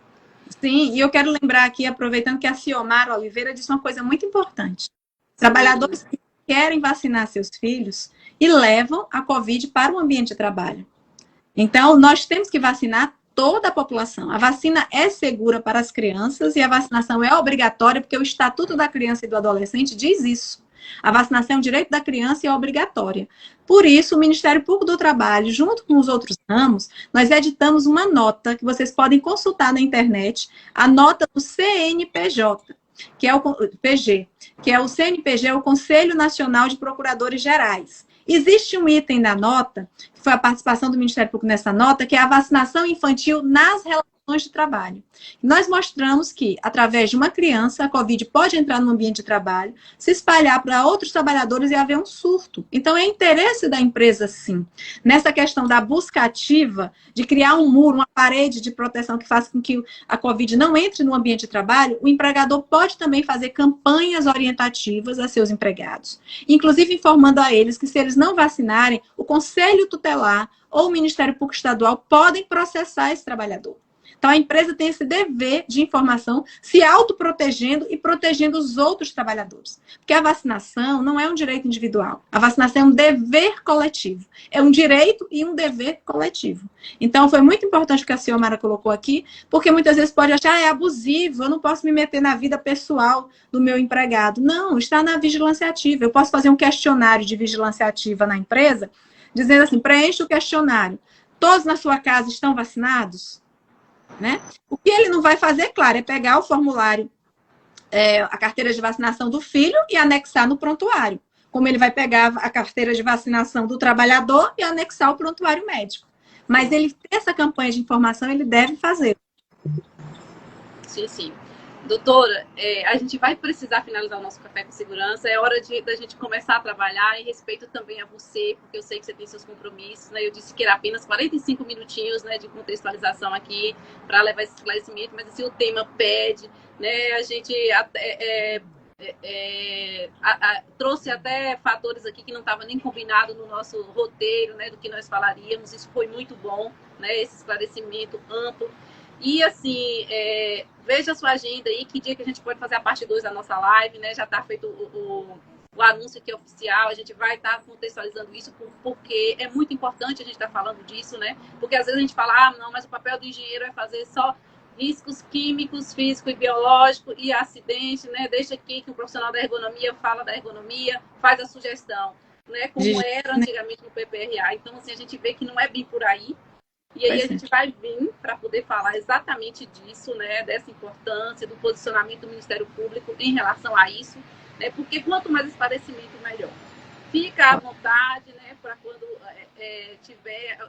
Sim, e eu quero lembrar aqui, aproveitando que a Ciomara Oliveira disse uma coisa muito importante. Trabalhadores que querem vacinar seus filhos e levam a Covid para o ambiente de trabalho. Então, nós temos que vacinar toda a população. A vacina é segura para as crianças e a vacinação é obrigatória, porque o Estatuto da Criança e do Adolescente diz isso. A vacinação é um direito da criança e é obrigatória. Por isso, o Ministério Público do Trabalho, junto com os outros ramos, nós editamos uma nota que vocês podem consultar na internet, a nota do CNPJ, que é o PG, que é o CNPG, é o Conselho Nacional de Procuradores Gerais. Existe um item da nota, que foi a participação do Ministério Público nessa nota, que é a vacinação infantil nas relações de trabalho. Nós mostramos que, através de uma criança, a Covid pode entrar no ambiente de trabalho, se espalhar para outros trabalhadores e haver um surto. Então, é interesse da empresa, sim, nessa questão da busca ativa, de criar um muro, uma parede de proteção que faça com que a Covid não entre no ambiente de trabalho, o empregador pode também fazer campanhas orientativas a seus empregados, inclusive informando a eles que, se eles não vacinarem, o Conselho Tutelar ou o Ministério Público Estadual podem processar esse trabalhador. Então, a empresa tem esse dever de informação, se autoprotegendo e protegendo os outros trabalhadores. Porque a vacinação não é um direito individual. A vacinação é um dever coletivo. É um direito e um dever coletivo. Então, foi muito importante o que a Ciomara colocou aqui, porque muitas vezes pode achar, é abusivo, eu não posso me meter na vida pessoal do meu empregado. Não, está na vigilância ativa. Eu posso fazer um questionário de vigilância ativa na empresa, dizendo assim, preencha o questionário. Todos na sua casa estão vacinados? Né? O que ele não vai fazer, claro, é pegar o formulário, a carteira de vacinação do filho e anexar no prontuário. Como ele vai pegar a carteira de vacinação do trabalhador e anexar o prontuário médico. Mas ele tem essa campanha de informação, ele deve fazer. Sim, sim. Doutora, a gente vai precisar finalizar o nosso Café com Segurança. É hora da gente começar a trabalhar em respeito também a você, porque eu sei que você tem seus compromissos, né? Eu disse que era apenas 45 minutinhos, né, de contextualização aqui para levar esse esclarecimento, mas assim, o tema pede, né? A gente trouxe até fatores aqui que não estava nem combinado no nosso roteiro, né, do que nós falaríamos. Isso foi muito bom, né? Esse esclarecimento amplo. E, assim, veja a sua agenda aí, que dia que a gente pode fazer a parte 2 da nossa live, né? Já está feito o anúncio que é oficial, a gente vai estar contextualizando isso, porque é muito importante a gente estar falando disso, né? Porque às vezes a gente fala, não, mas o papel do engenheiro é fazer só riscos químicos, físico e biológico e acidente, né? Deixa aqui que o profissional da ergonomia fala da ergonomia, faz a sugestão, né? Como era antigamente no PPRA. Então, assim, a gente vê que não é bem por aí. E aí a gente vai vir para poder falar exatamente disso, né? Dessa importância, do posicionamento do Ministério Público em relação a isso, né? Porque quanto mais esclarecimento, melhor. Fica à vontade, né? Para quando tiver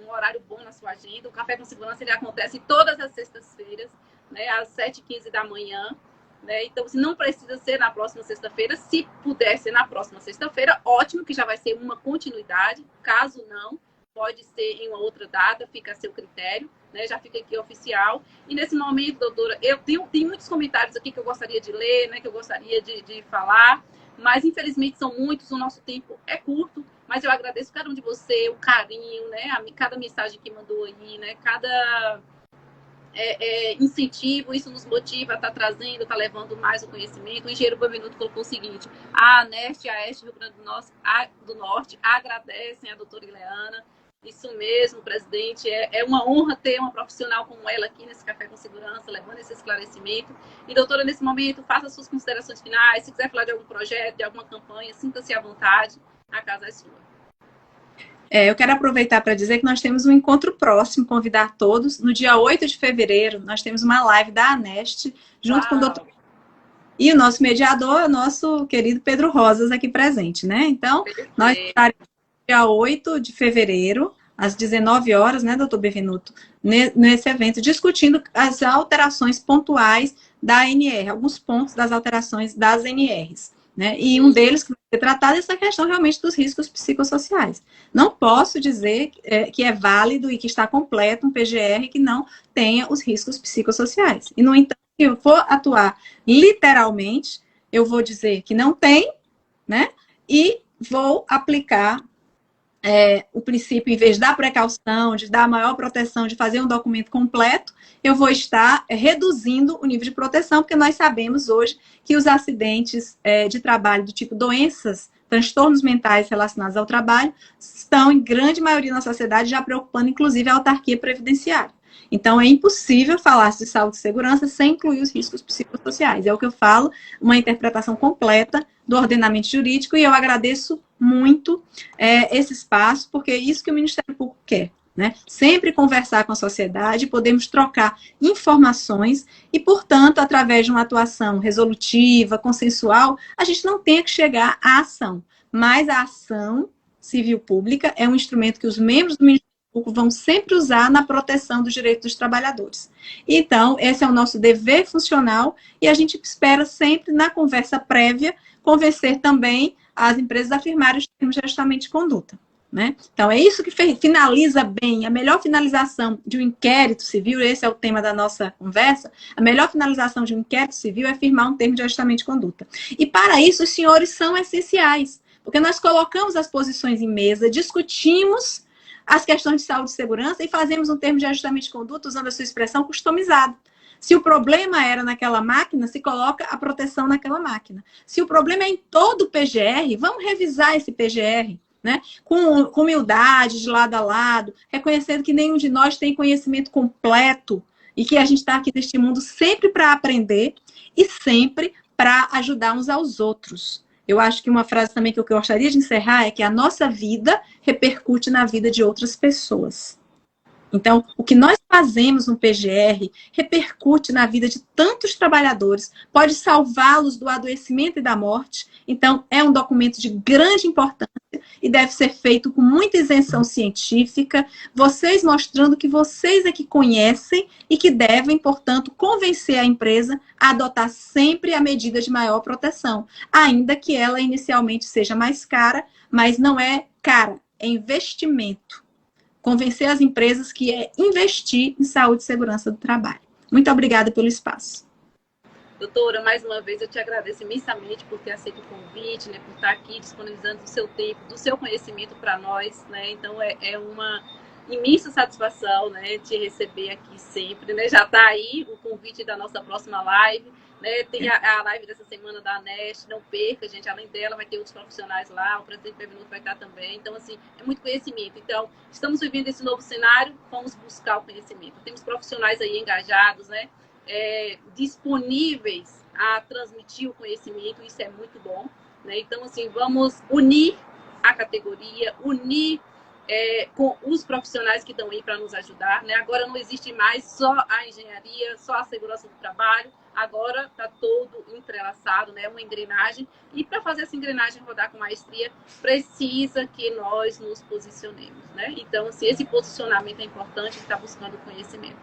um horário bom na sua agenda. O Café com Segurança ele acontece todas as sextas-feiras, né? Às 7h15 da manhã. Né? Então, se não precisa ser na próxima sexta-feira, se puder ser na próxima sexta-feira, ótimo, que já vai ser uma continuidade. Caso não, pode ser em uma outra data, fica a seu critério, né? Já fica aqui oficial. E nesse momento, doutora, eu tenho muitos comentários aqui que eu gostaria de ler, né? Que eu gostaria de falar, mas infelizmente são muitos, o nosso tempo é curto, mas eu agradeço cada um de você, o carinho, né? Cada mensagem que mandou aí, né? Cada incentivo, isso nos motiva a estar trazendo, estar levando mais o conhecimento. O engenheiro Bevenuto colocou o seguinte: a ANEST e a EST Rio Grande do Norte agradecem a doutora Ileana. Isso mesmo, presidente, é uma honra ter uma profissional como ela aqui nesse Café com Segurança, levando esse esclarecimento. E, doutora, nesse momento, faça suas considerações finais. Se quiser falar de algum projeto, de alguma campanha, sinta-se à vontade, a casa é sua. Eu quero aproveitar para dizer que nós temos um encontro próximo, convidar todos. No dia 8 de fevereiro, nós temos uma live da ANEST, junto com o doutor. E o nosso mediador, o nosso querido Pedro Rosas, aqui presente, né? Então, nós estaremos no dia 8 de fevereiro, às 19 horas, né, doutor Bevenuto, nesse evento, discutindo as alterações pontuais da ANR, alguns pontos das alterações das ANRs. Né? E um deles que vai ser tratado é essa questão realmente dos riscos psicossociais. Não posso dizer que é válido e que está completo um PGR que não tenha os riscos psicossociais. E, no entanto, se eu for atuar literalmente, eu vou dizer que não tem, né? E vou aplicar o princípio, em vez da precaução, de dar maior proteção, de fazer um documento completo, eu vou estar reduzindo o nível de proteção, porque nós sabemos hoje que os acidentes de trabalho do tipo doenças, transtornos mentais relacionados ao trabalho, estão em grande maioria na sociedade já preocupando, inclusive, a autarquia previdenciária. Então, é impossível falar de saúde e segurança sem incluir os riscos psicossociais. É o que eu falo, uma interpretação completa do ordenamento jurídico, e eu agradeço muito esse espaço, porque é isso que o Ministério Público quer. Né? Sempre conversar com a sociedade, podemos trocar informações e, portanto, através de uma atuação resolutiva, consensual, a gente não tem que chegar à ação. Mas a ação civil pública é um instrumento que os membros do Ministério Público vão sempre usar na proteção dos direitos dos trabalhadores. Então, esse é o nosso dever funcional e a gente espera sempre, na conversa prévia, convencer também as empresas a firmarem os termos de ajustamento de conduta. Né? Então, é isso que finaliza bem. A melhor finalização de um inquérito civil, esse é o tema da nossa conversa, a melhor finalização de um inquérito civil é firmar um termo de ajustamento de conduta. E, para isso, os senhores são essenciais, porque nós colocamos as posições em mesa, discutimos as questões de saúde e segurança e fazemos um termo de ajustamento de conduta, usando a sua expressão, customizado. Se o problema era naquela máquina, se coloca a proteção naquela máquina. Se o problema é em todo o PGR, vamos revisar esse PGR, né? Com humildade, de lado a lado, reconhecendo que nenhum de nós tem conhecimento completo e que a gente está aqui neste mundo sempre para aprender e sempre para ajudar uns aos outros. Eu acho que uma frase também que eu gostaria de encerrar é que a nossa vida repercute na vida de outras pessoas. Então, o que nós fazemos no PGR repercute na vida de tantos trabalhadores, pode salvá-los do adoecimento e da morte. Então, é um documento de grande importância e deve ser feito com muita isenção científica, vocês mostrando que vocês é que conhecem e que devem, portanto, convencer a empresa a adotar sempre a medida de maior proteção, ainda que ela inicialmente seja mais cara, mas não é cara, é investimento. Convencer as empresas que é investir em saúde e segurança do trabalho. Muito obrigada pelo espaço. Doutora, mais uma vez eu te agradeço imensamente por ter aceito o convite, né, por estar aqui disponibilizando o seu tempo, do seu conhecimento para nós, né? Então é uma imensa satisfação, né, te receber aqui sempre, né? Já está aí o convite da nossa próxima live, né? Tem a live dessa semana da Anest, não perca, gente. Além dela, vai ter outros profissionais lá, o presidente Bevinuto vai estar também. Então, assim, é muito conhecimento. Então, estamos vivendo esse novo cenário, vamos buscar o conhecimento. Temos profissionais aí engajados, né? Disponíveis a transmitir o conhecimento, isso é muito bom, né? Então, assim, vamos unir a categoria, unir com os profissionais que estão aí para nos ajudar, né? Agora não existe mais só a engenharia, só a segurança do trabalho, agora está todo entrelaçado, né? Uma engrenagem, e para fazer essa engrenagem rodar com maestria, precisa que nós nos posicionemos, né? Então, assim, esse posicionamento é importante, está buscando conhecimento.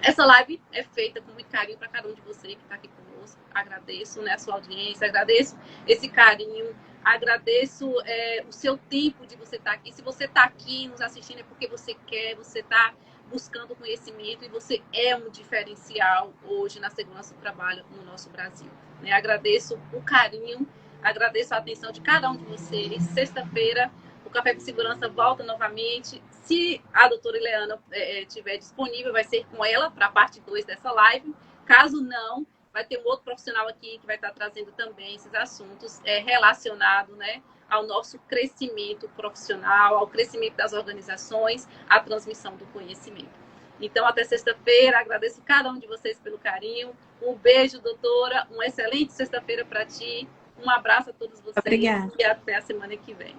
Essa live é feita com muito carinho para cada um de vocês que está aqui conosco. Agradeço, né, a sua audiência, agradeço esse carinho, agradeço o seu tempo de você estar aqui. Se você está aqui nos assistindo é porque você quer, você está buscando conhecimento e você é um diferencial hoje na segurança do trabalho no nosso Brasil, né? Agradeço o carinho, agradeço a atenção de cada um de vocês. Sexta-feira, o Café com Segurança volta novamente. Se a doutora Ileana estiver disponível, vai ser com ela para a parte 2 dessa live. Caso não, vai ter um outro profissional aqui que vai estar trazendo também esses assuntos relacionados, né, ao nosso crescimento profissional, ao crescimento das organizações, à transmissão do conhecimento. Então, até sexta-feira. Agradeço cada um de vocês pelo carinho. Um beijo, doutora. Uma excelente sexta-feira para ti. Um abraço a todos vocês. Obrigada. E até a semana que vem.